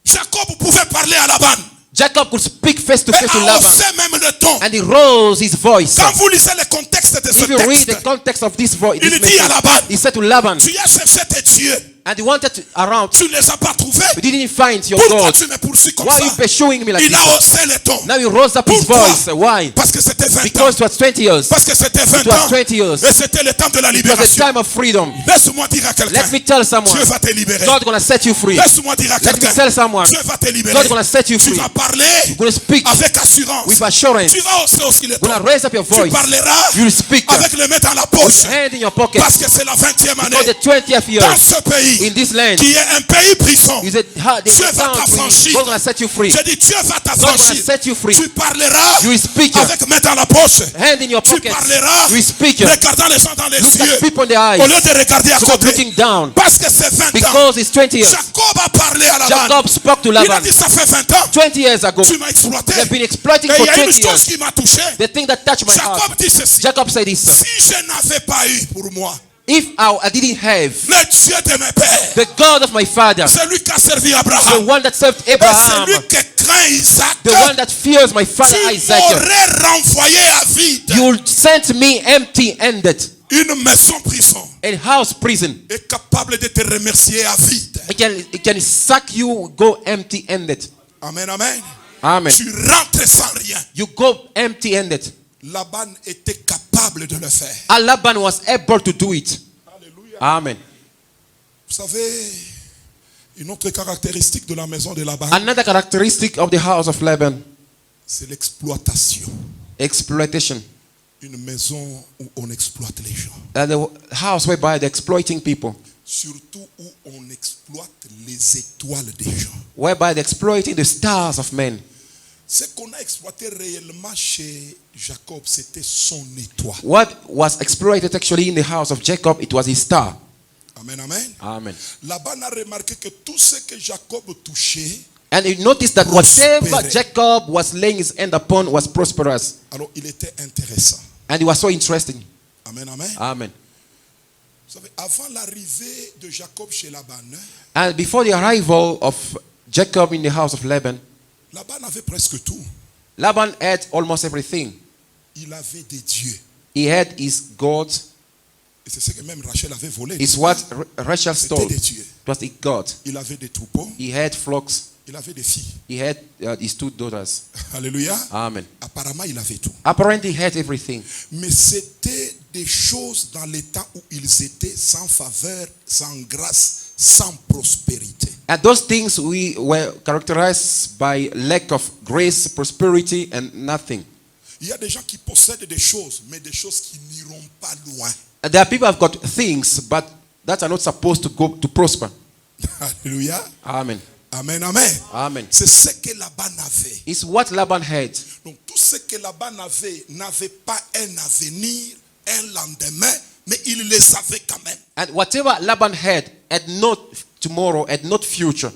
Jacob pouvait parler à Laban. Jacob could speak face to Et face to a Laban. haussé même le ton. And he rose his voice. Quand vous lisez le contexte de ce If you read the texte, context of this voice, il dit à Laban, he said to Laban, tu as cherché tes dieux, and he wanted to, around, tu ne les as pas trouvés. but he didn't find your Pourquoi God. tu me poursuis comme Why are ça? you pursuing me like Il a this? haussé le ton. Now he rose up his Pourquoi? voice. Why? Parce que c'était 20 ans. Because it was 20 years. Parce que c'était 20 It was ans. 20 years. Et c'était le temps de la It was a libération. time of freedom. Laisse-moi dire à quelqu'un, Let me tell someone, Dieu va te libérer. God's going to set you free. Laisse-moi dire à Let me quelqu'un, tell someone, Dieu va te libérer. God's going to set you Tu free. vas parler You're going to speak avec assurance. with assurance. Tu vas hausser aussi le You're going ton. to raise up your Tu voice. parleras You will speak avec les mains dans la with poche. your hand in your pocket. Parce que c'est la 20e année Because the 20th year dans ce pays in this land qui est un pays prison. is a hard Dieu va t'affranchir. God's going to set you free. Je dis Dieu va God's going to t'affranchir. set you free. Tu parleras You will speak avec main dans la poche. hand in your Tu pocket. parleras You will speak regardant les gens dans les look at yeux people in the eyes. au lieu de regarder à Stop côté. looking down. Parce que c'est 20 ans. Because it's 20 years. Jacob a parlé à Laban. Jacob spoke to Il a Laban dit ça fait 20 ans. 20 years ago. Tu m'as exploité. They've been exploiting Et for il y a une 20 chose years. qui m'a touché. The thing that touched my heart. Jacob dit ceci. Jacob said this. Si je n'avais pas eu pour moi If I didn't have le Dieu de mes pères, the God of my father, celui qui a servi the Abraham, one that served et Abraham, celui qui craint Isaac, the one that fears my father tu Isaac, m'aurais renvoyé à vide. you sent me empty-handed. Une maison prison A house prison. est capable de te remercier à vide. It can suck you, go empty-handed. Amen, amen. Amen. Tu rentres sans rien. You go empty-handed. Laban était capable de le faire. And Laban was able to do it. Alléluia. Amen. Vous savez, une autre caractéristique de la maison de Laban, Another characteristic of the house of Laban, c'est l'exploitation. exploitation. Une maison où on exploite les gens. The house whereby they're exploiting people. Surtout où on exploite les étoiles des gens. Whereby they're exploiting the stars of men. Ce qu'on a exploité réellement chez Jacob, c'était son étoile. What was exploited actually in the house of Jacob, it was his star. Amen, amen. Amen. Laban a remarqué que tout ce que Jacob touchait, And you notice that whatever Prosperous. Jacob was laying his hand upon was prosperous. alors il était intéressant. And it was so interesting. Amen, amen. Amen. Vous savez, avant l'arrivée de Jacob chez Laban, And before the arrival of Jacob in the house of Laban, Laban avait presque tout. Laban had almost everything. Il avait des dieux. He had his gods. Et c'est ce que même Rachel avait volé. It's what Rachel C'était stole. des It dieux. was the God. Il avait des troupeaux. He had flocks. Il avait des filles. He had his 2 daughters. Alléluia. Amen. Apparemment, il avait tout. Apparently he had everything. Mais c'était des choses dans les temps où ils étaient sans faveur, sans grâce, sans prospérité. And those things we were characterized by lack of grace, prosperity, and nothing. Il y a des gens qui possèdent des choses, mais des choses qui n'iront pas loin. And there are people who have got things, but that are not supposed to go to prosper. Alléluia. Amen. Amen, amen. Amen. C'est ce que Laban avait. It's what Laban had. Donc tout ce que Laban avait n'avait pas un avenir, un lendemain, mais il les avait quand même. And whatever Laban had not tomorrow, had not future.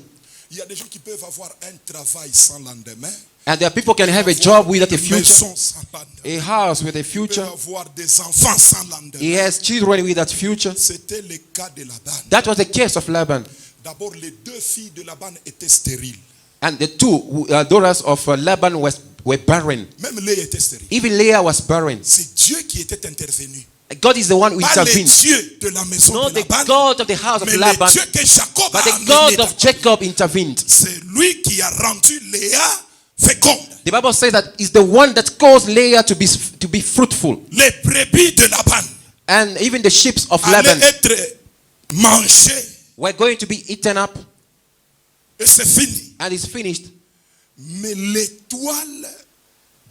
Il y a des gens qui peuvent avoir un travail sans lendemain. And there are people who can have a job without a Une future, maison sans lendemain. a house with a Ils future. peuvent avoir des enfants sans lendemain. He has children without future. C'était le cas de Laban. That was the case of Laban. D'abord, les deux filles de Laban étaient stériles. And the two daughters of Laban were barren. Même Léa était stérile. Even Leah was barren. C'est Dieu qui était intervenu. God is the one who Pas le intervened. Dieu de la maison Not de the Laban, God of the house of mais Laban, le Dieu que Jacob but a the amené. God of Jacob intervened. C'est lui qui a rendu Léa féconde. The Bible says that it's the one that caused Leah to be fruitful. Les brebis de Laban And even the sheep of allaient Laban être mangées. were going to be eaten up, Et c'est fini. and it's finished. Mais l'étoile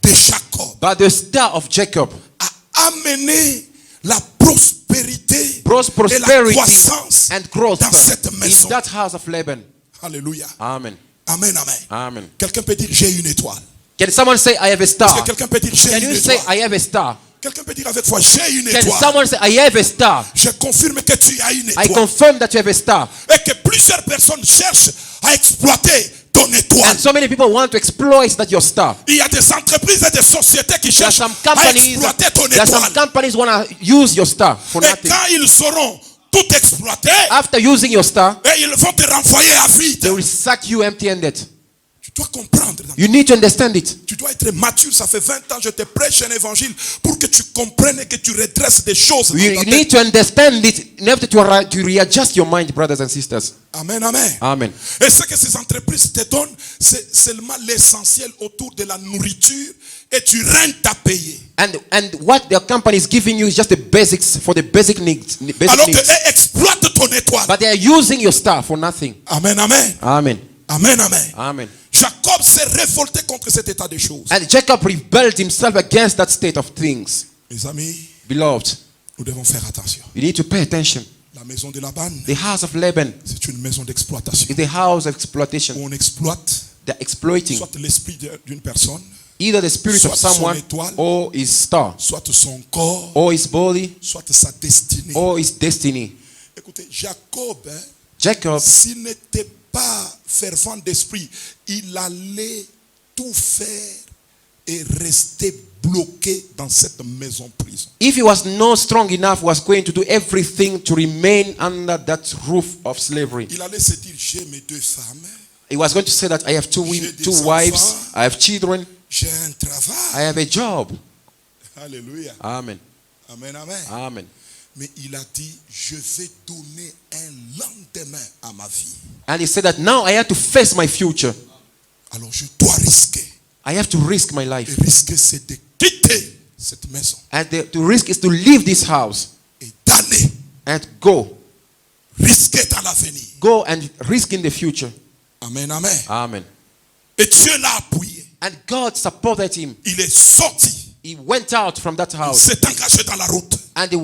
de Jacob But the star of Jacob a amené la prospérité brought et la prosperity croissance and growth dans cette in maison. that house of Laban. Alléluia. Amen. Amen, amen. Amen. Quelqu'un peut dire j'ai une étoile. Can someone say, I have a Est-ce star? que quelqu'un peut dire j'ai Can une you say, étoile? I have a star? Quelqu'un peut dire avec moi j'ai une Can étoile. someone say, I have a star? Je confirme que tu as une I étoile. confirm that you have a star. Et que plusieurs personnes cherchent à exploiter ton étoile. And so many people want to exploit that your star. Il y a des entreprises et des sociétés qui There are cherchent some à companies, exploiter ton there are some étoile. companies want to use your star for Et nothing. quand ils sauront tout exploiter, After using your star, et ils vont te renvoyer à vide. they will sack you empty-handed. Tu dois comprendre. You need to understand it. Tu dois être mature. Ça fait 20 ans je te prêche un évangile pour que tu comprennes et que tu redresses des choses. dans You ta need tête. to understand it in order to readjust your mind, brothers and sisters. Amen, amen. Amen. Et ce que ces entreprises te donnent, c'est seulement l'essentiel autour de la nourriture et tu rentes à payer. And what the company is giving you is just the basics for the basic needs. Alors que eux exploitent ton étoile. But they are using your star for nothing. Amen, amen. Amen. Amen, amen. Amen. Jacob s'est révolté contre cet état de choses. And Jacob rebelled himself against that state of things. Mes amis, Beloved, nous devons faire attention. you need to pay attention. La maison de Laban, The house of Laban c'est une maison d'exploitation. is the house of exploitation. Où on exploite They're exploiting soit l'esprit d'une personne, either the spirit of soit son someone étoile, or his star soit son corps, or his body soit sa destinée. or his destiny. Écoutez, Jacob, Jacob, s'il n'était pas fervent d'esprit, il allait tout faire et rester bloqué dans cette maison prison. if he was not strong enough, was going to do everything to remain under that roof of slavery. Il allait se dire, j'ai mes deux femmes, He was going to say that I have two wives, I have children, j'ai un travail. I have a job. Alléluia. Amen. Amen, amen. Amen. Mais il a dit, je vais donner un lendemain à ma vie. And he said that now I have to face my future. Alors je dois risquer. I have to risk my Et life. risquer, c'est de quitter cette maison And to risk is to leave this house et d'aller and go. risquer dans l'avenir. Go and risk in the future. Amen, amen. Amen. Et Dieu l'a appuyé. And God supported him. Il est sorti. He went out from that Il house s'est engagé dans la route and he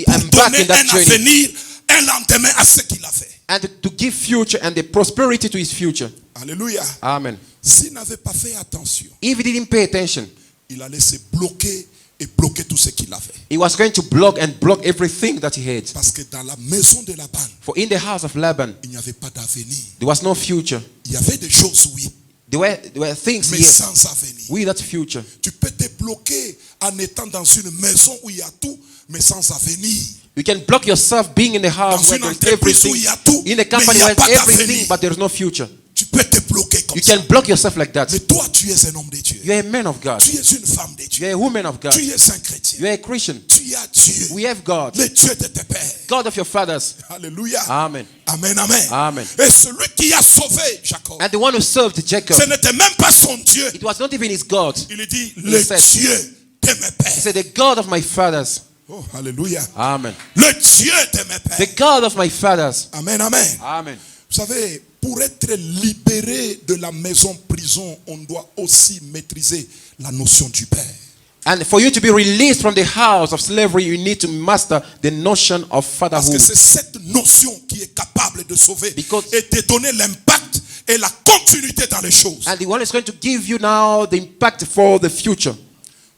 pour embarked donner in that un journey avenir, un lendemain à ce qu'il a fait. and to give future and the prosperity to his future. Alléluia. Amen. S'il n'avait pas fait attention, If he didn't pay attention, il allait se bloquer et bloquer tout ce qu'il avait. he was going to block everything that he had. Parce que dans la maison de Laban, For in the house of Laban, il n'y avait pas d'avenir. there was no future. Il y avait des choses, oui, There were things mais here sans avenir. without future. Tu peux te bloquer en étant dans une maison où il y a tout, mais sans avenir. You can block yourself being in the house Dans where une there's entreprise où everything. il y a tout, In a mais company il n'y a where pas there's everything, d'avenir. but there's no future. Tu peux te bloquer comme You ça. can block yourself like that. Mais toi, tu es un homme de Dieu. You are a man of God. Tu es une femme de Dieu. You are a woman of God. Tu es un chrétien. You are a Christian. Tu as Dieu. We have God. Le Dieu de tes pères. God of your fathers. Alléluia. Amen. Amen, amen. Amen. Et celui qui a sauvé Jacob, And the one who served Jacob, ce n'était même pas son Dieu. it was not even his God. Il dit, le said- Dieu de mes He pères. said, the God of my fathers. Oh, alléluia. Amen. Le Dieu de mes pères. The God of my fathers. Amen, amen. Amen. Vous savez, pour être libéré de la maison prison, on doit aussi maîtriser la notion du Père. And for you to be released from the house of slavery, you need to master the notion of Parce que fatherhood. c'est cette notion qui est capable de sauver Because- et de donner l'impact et la continuité dans les choses. And the one is going to give you now the impact for the future.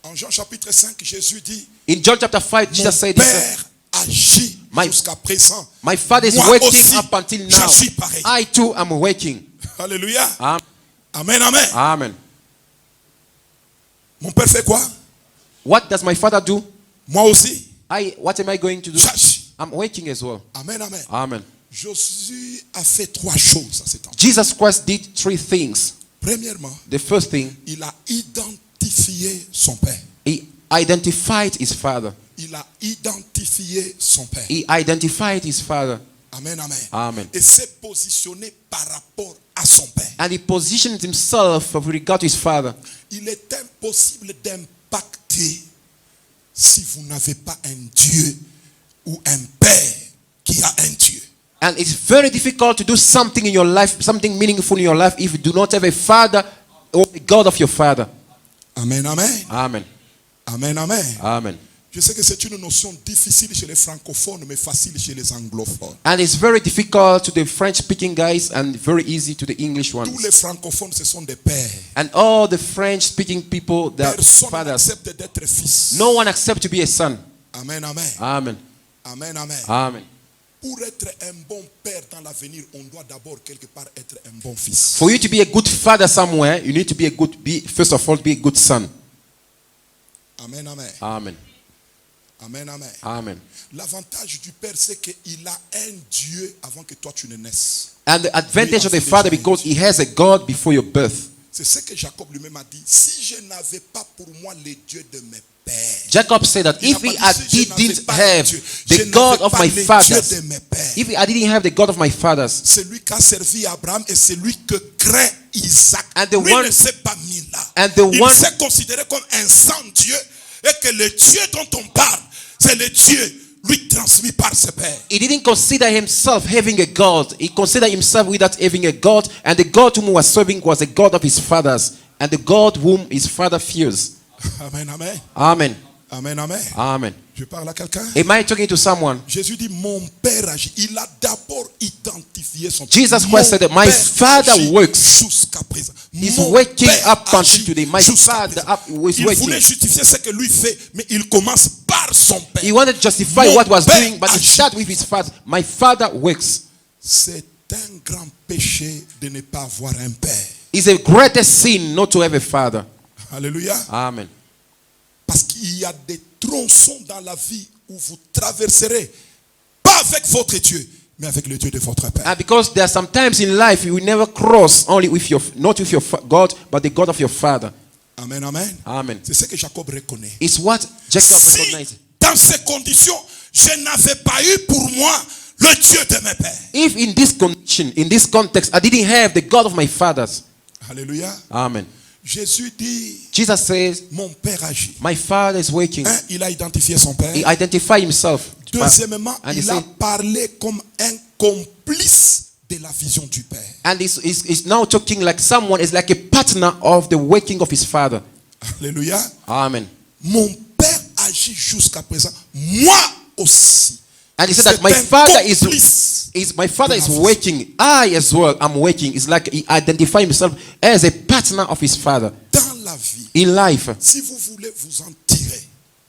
En Jean chapitre 5, Jésus dit, In John chapter 5, mon Jesus said this. Père agit My- jusqu'à présent. My father is Moi working aussi, up until now. j'agis pareil. I too am working. Alléluia. Amen. Amen, amen. Amen. Mon Père fait quoi? What does my father do? Moi aussi, What am I going to do? j'agis. I'm working as well. Amen, amen. Amen. Jésus a fait 3 choses à cet temps. Jesus Christ did 3 things. Premièrement, The first thing, il a identifié son Père. he identified his father. Il a identifié son Père. He identified his father. Amen, amen. Amen. Et s'est positionné par rapport à son Père. And he positioned himself with regard to his father. Il est impossible d'impacter si vous n'avez pas un Dieu ou un Père qui a un Dieu. And it's very difficult to do something in your life, something meaningful in your life, if you do not have a father or a God of your father. Amen, amen. Amen. Amen, amen. Amen. Je sais que c'est une notion difficile chez les francophones, mais facile chez les anglophones. And it's very difficult to the French-speaking guys and very easy to the English Tous ones. les francophones, ce sont des pères. And all the French-speaking people, they are Personne fathers. n'accepte d'être fils. No one accepts to be a son. Amen, amen. Amen. Amen, amen. Amen. Pour être un bon père dans l'avenir, on doit d'abord quelque part être un bon fils. For you to be a good father somewhere, you need to first of all, be a good son. Amen, amen. Amen. Amen, amen. Amen. L'avantage du père, c'est qu'il a un Dieu avant que toi tu ne naisses. And the advantage Oui, of the en fait, father, déjà, because he has a God before your birth. C'est ce que Jacob lui-même a dit. Si je n'avais pas pour moi les dieux de mes pères. Jacob said that Il if n'a I pas dit, si je n'avais didn't pas have Dieu, je the God n'avais of pas my les fathers, dieux de mes pères. if I didn't have the God of my fathers, C'est lui qui a servi Abraham et c'est lui que craint Isaac. And the Lui one- ne s'est pas mis là. and the Il one- s'est considéré comme un sans Dieu et que le Dieu dont on parle, c'est le Dieu lui transmis par ses pères. he didn't consider himself having a God. He considered himself without having a God, and the God whom he was serving was the God of his fathers, and the God whom his father fears. Amen, amen. Amen. Amen, amen. Amen. Je parle à quelqu'un. Am I talking to someone? Jésus dit, mon père agit. Il a d'abord identifié son père. Jesus Christ Mon said that my père father agit works. jusqu'à présent. He's Mon working père up until agit today. My jusqu'à father présent. is Il working. voulait justifier ce que lui fait, mais il commence par son père. He wanted to justify Mon what was père doing, but he agit. started with his father. My father works. C'est un grand péché de ne pas avoir un père. It's a greatest sin not to have a father. Alléluia. Amen. Parce qu'il y a des tronçons dans la vie où vous traverserez, pas avec votre Dieu, mais avec le Dieu de votre père. And because there are some times in life you will never cross only with not with your God, but the God of your father. Amen, amen. Amen. C'est ce que Jacob reconnaît. It's what Jacob Si recognized. dans ces conditions, je n'avais pas eu pour moi le Dieu de mes pères. If in this condition, in this context, I didn't have the God of my fathers. Alléluia. Amen. Jésus dit, Jesus says, mon père agit. my father is working. Il a identifié son père. He identified himself. Deuxièmement, And he il a said, parlé comme un complice de la vision du père. and he's now talking like someone is like a partner of the working of his father. Alléluia. Amen. Mon père agit jusqu'à présent. Moi aussi. And he said that C'est my un father complice. my father de is la vision. working. I as well am working. It's like he identified himself as a partner of his father Dans la vie, in life. si vous voulez vous en tirer,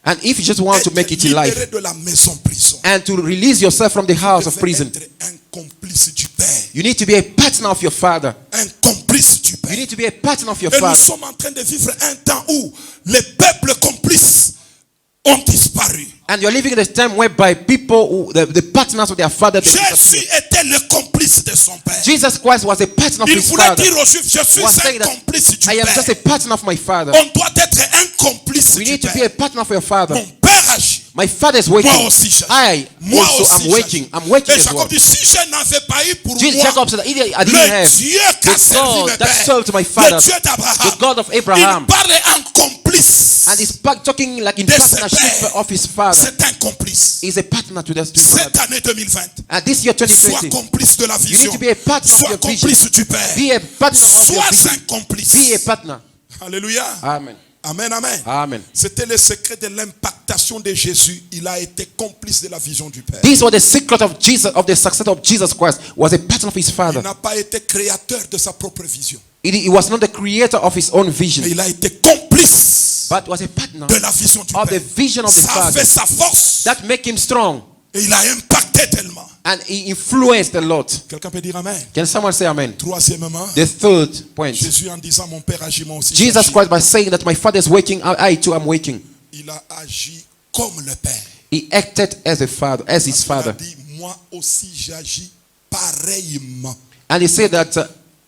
And if you just want to make it in libéré life de la maison prison, and to release yourself from the house of vous prison, devez être un complice du père. you need to be a partner of your father. Un complice du You père. need to be a partner of your Et nous father. sommes en train de vivre un temps où les peuples complices ont disparu. And you're living in a time whereby people, the partners of their father, they Jésus disappear. était le complice de son père. Jesus Christ was a partner of Il his voulait father. dire aux Juifs, je suis Was un saying that complice du I am just a père. partner of my father. On doit être un complice We du need to be père. a partner of your father. Mon père agit. My father is working. Moi aussi j'agis. I Moi also aussi am working. I'm working Et as well. Jacob dit, si je n'avais pas eu pour moi Jacob said that if I didn't le have Dieu qui a the servi God mes that pères, served my le fathers, Dieu d'Abraham, the God of Abraham, il parlait en complice complice And he's talking like in de ses partnership pères. of his father. C'est un complice. He's a partner to his Cette father. année 2020, And this year sois 2020, complice de la you need vision. to be a partner of Sois your complice vision. du Père. Be a partner of your Sois vision. un complice. Be a partner. Alléluia. Amen. Amen, amen. Amen. C'était le secret de l'impactation de Jésus. Il a été complice de la vision du Père. This was the secret of Jesus, of the success of Jesus Christ, was a partner of his Il father. n'a pas été créateur de sa propre vision. He was not the creator of his own Mais vision, il a été complice but was a partner de la vision du of the Père. vision of the Ça a father. fait sa force. That make him strong, Et il a impacté tellement. and he influenced a lot. Quelqu'un peut dire Amen. Can someone say amen? Troisièmement, The third point. Jésus en disant mon Père agit moi aussi. Jesus j'agis. Christ, by saying that my father is waking, I too am waking. Il a agi comme le Père. He acted as a father, as his Il a father. dit moi aussi j'agis pareillement. And he said that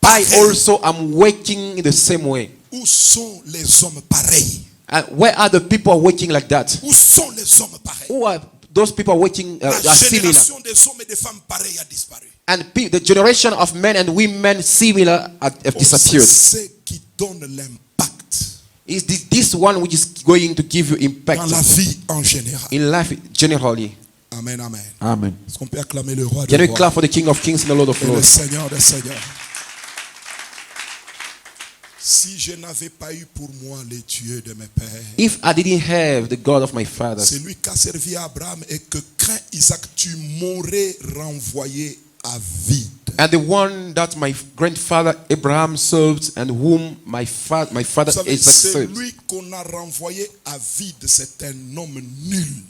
I also am waking in the same way. Où sont les hommes pareils? And where are the people waking like that? Où sont les hommes pareils? Who are those people waking La are similar? génération des hommes et des femmes pareils a disparu. And the generation of men and women similar have Oh, disappeared. c'est ce qui donne l'impact Is this one which is going to give you impact dans la vie en général. in life generally? Amen, amen. Amen. Est-ce qu'on peut acclamer le roi Can des we rois clap for the King of Kings and the Lord of et le Lords? Seigneur des seigneurs? Si je n'avais pas eu pour moi les dieux de mes pères, If I didn't have the God of my fathers, c'est lui qui a servi à Abraham et que quand Isaac tu m'aurais renvoyé à vide. and the one that my grandfather Abraham served and whom my father Vous savez, Isaac c'est served. lui qu'on a renvoyé à vide, c'est un homme nul.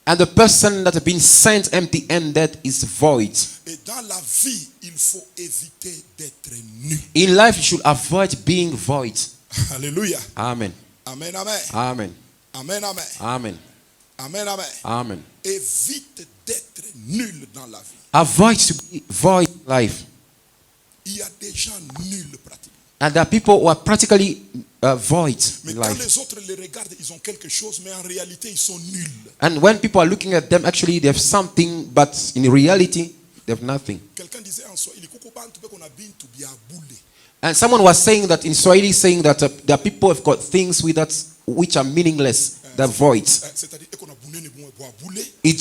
And the person that has been sent empty-handed is void. Et dans la vie, il faut éviter d'être nul. In life, you should avoid being void. Alléluia. Amen. Amen, amen. Amen. Amen, amen. Amen. Amen, amen. Amen. Évite d'être nul dans la vie. Avoid to be void in life. Il y a des gens nuls pratiquement. And there are people who are practically void Mais in quand life. les autres les regardent, ils ont quelque chose, mais en réalité, ils sont nuls. And when people are looking at them, actually they have something, but in reality, they have nothing. Quelqu'un disait en soi, il est coucou bantu qu'on a bin to be a boule. And someone was saying that in Swahili, saying that there are people who have got things with that which are meaningless, they're void. C'est-à-dire qu'on a boulé ne bon bois boule. It's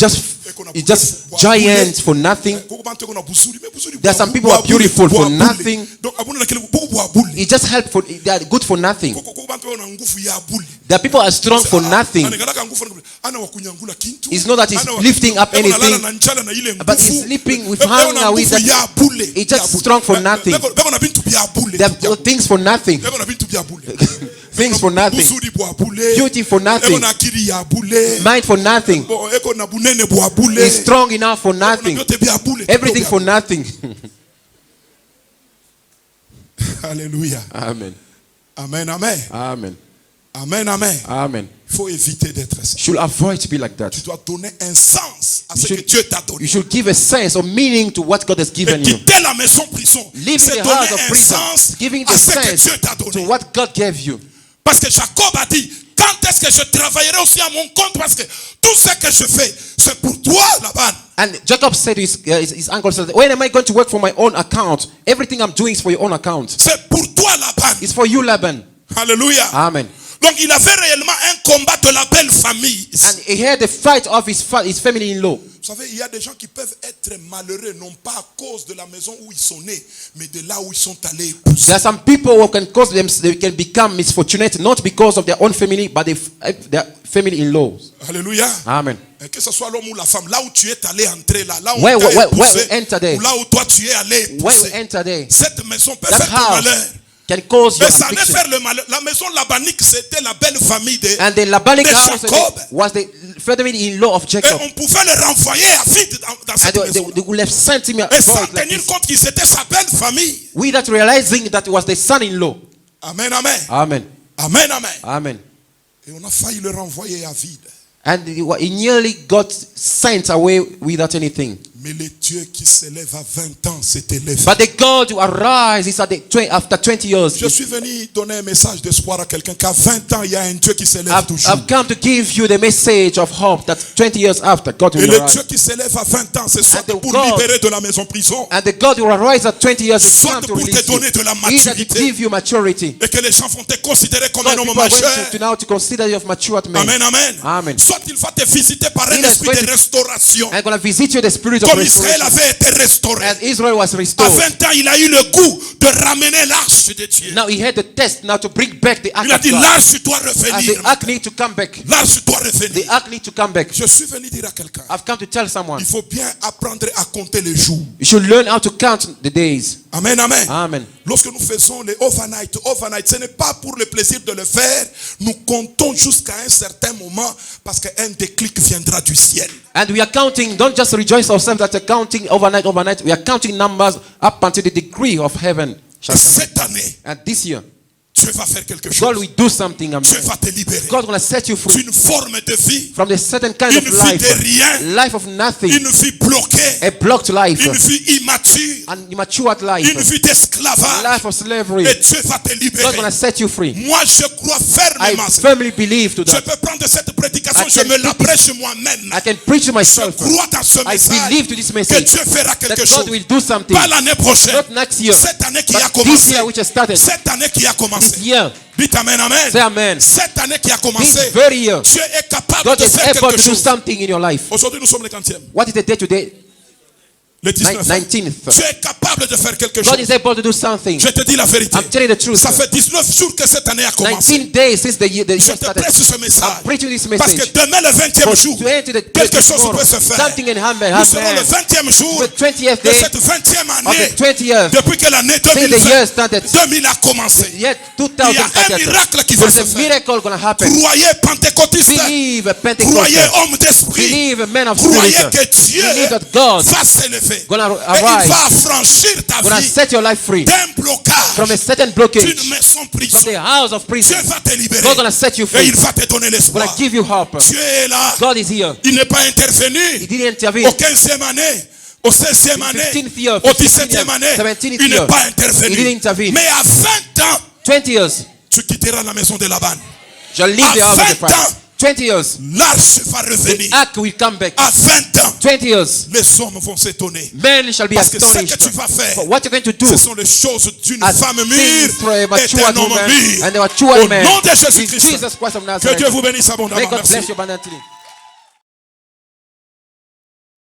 just giant for nothing. Coucou bantu qu'on a boussouli, mais boussouli. There are some people who are beautiful for nothing. Donc abonne na kele beaucoup bois boule. It's just helpful. They are good for nothing. Coucou bantu qu'on a ngufu ya boule. There are people who are strong for nothing. It's not that he's lifting up anything, but he's sleeping with hunger with that. It's just strong for nothing. There are things for nothing. Things for nothing. Beauty for nothing. Mind for nothing. He's strong enough for nothing. Everything for nothing. Alléluia. Amen. Amen, amen. Amen. Amen, amen. Amen. Il faut éviter d'être ça. You should avoid to be like that. Tu dois donner un sens à ce que Dieu t'a You donné. should give a sense or meaning to what God has Et given you. quitter la maison prison, Leaving c'est the donner house of un prison, sens giving à the ce que sense Dieu t'a to donné. what God gave you. Parce que Jacob a dit, quand est-ce que je travaillerai aussi à mon compte? Parce que tout ce que je fais, c'est pour toi, Laban. And Jacob said to his uncle, said, when am I going to work for my own account? Everything I'm doing is for your own account. C'est pour toi, Laban. It's for you, Laban. Alléluia. Amen. Donc il avait réellement un combat de la belle famille. And he had the fight of his family-in-law. Vous savez, il y a des gens qui peuvent être malheureux, non pas à cause de la maison où ils sont nés, mais de là où ils sont allés épouser. There are some people who can cause them, they can become misfortunate, not because of their own family, but their family-in-laws. Alléluia. Amen. Et que ce soit l'homme ou la femme, là où tu es allé entrer, là où Where on t'a you épousé, enter there. ou là où toi tu es allé When you épouser, enter there, cette maison peut that faire ton house malheur. can cause Mais your ça allait affliction. faire le malheur. La maison labanique, c'était la belle famille de And the Labanic house Jacob. was the family-in-law of Et Jacob. on pouvait le renvoyer à vide dans And cette maison. they would have sent him Et sans void like tenir this, compte qu'ils étaient sa belle famille. without realizing that it was the son-in-law. Amen, amen. Amen. Amen, amen. Amen. Et on a failli le renvoyer à vide. And he nearly got sent away without anything. Mais le Dieu qui s'élève à 20 ans s'est élevé. But the God who arises after 20 years. Je suis venu donner un message d'espoir à quelqu'un qu'à 20 ans, il y a un Dieu qui s'élève toujours. I've come to give you the message of hope that 20 years after God will arise. Et arise. le Dieu qui s'élève à 20 ans, c'est soit pour libérer de la maison prison. And the God who will arise at 20 years is soit pour te donner de la maturité. Give you maturity. Et que les gens vont te considérer comme un homme majeur. To consider you of matured man. Amen, amen. Amen. Soit il va te visiter par un esprit de restauration. I'm going to visit you the spirit of comme Israël avait été restauré. As Israel was restored. À 20 ans, il a eu le goût de ramener l'arche de Dieu. Now he had the test now to bring back the ark. Il a dit l'arche doit revenir. The ark need to come back. L'arche doit revenir. The ark need to come back. Je suis venu dire à quelqu'un. I've come to tell someone. Il faut bien apprendre à compter les jours. You should learn how to count the days. Amen, amen. Amen. Lorsque nous faisons les overnight, ce n'est pas pour le plaisir de le faire. Nous comptons jusqu'à un certain moment parce qu'un déclic viendra du ciel. And we are counting, don't just rejoice ourselves that we're counting overnight. We are counting numbers up until the degree of heaven. Cette année, and this year, Dieu va faire quelque chose. God will do something. Dieu va te libérer. God will set you free. D'une forme de vie. From the certain kind of life. De rien. Life of nothing. Une vie bloquée. A blocked life. Une vie immature. An immatured life. Une vie d'esclavage. Life of slavery. Et Dieu va te libérer. God will set you free. Moi, je crois fermement. I firmly believe to that. Je peux prendre cette prédication, je me la prêche moi-même. I can preach to myself. Je crois dans ce message. I believe to this message. Que Dieu fera quelque chose. God will do something. Pas l'année prochaine. Not next year. Cette année qui a commencé. This year which has started. Cette année qui a commencé. This year. Dites amen, amen. Say amen. Cette année qui a commencé, this very year, Dieu est capable God de faire quelque chose. Do something in your life. Aujourd'hui, nous sommes le 40e. What is the day today? Le 19th. Dieu est capable de faire quelque chose. God is able to do something. Je te dis la vérité. I'm telling the truth. Ça fait 19 jours que cette année a commencé. 19 days since the year je te prêche ce message. I'm preaching this message. Parce que demain le 20e jour, quelque chose peut se faire. Nous serons le 20e jour de cette 20e année. Depuis que l'année 2000 a commencé. Il y a un miracle qui va se faire. Croyez pentecôtistes. Croyez hommes d'esprit. Croyez que Dieu va s'élever. Et il va affranchir ta vie d'un blocage, d'une maison prison. Dieu va te libérer et il va te donner l'espoir. Dieu est là. Il n'est pas intervenu au 15e année, au 16e année, au 17e année. Il n'est pas intervenu. Mais à 20 ans, 20 years, tu quitteras la maison de Laban. À 20 ans, 20 years, l'arche va revenir. The ark will come back. À 20 ans, 20 years, les hommes vont s'étonner. Men shall be parce que astonished. ce que tu vas faire, what you're going to do, ce sont les choses d'une femme mûre et d'un homme mûr. Au nom de Jésus-Christ. Que Dieu vous bénisse abondamment. May God bless you abundantly.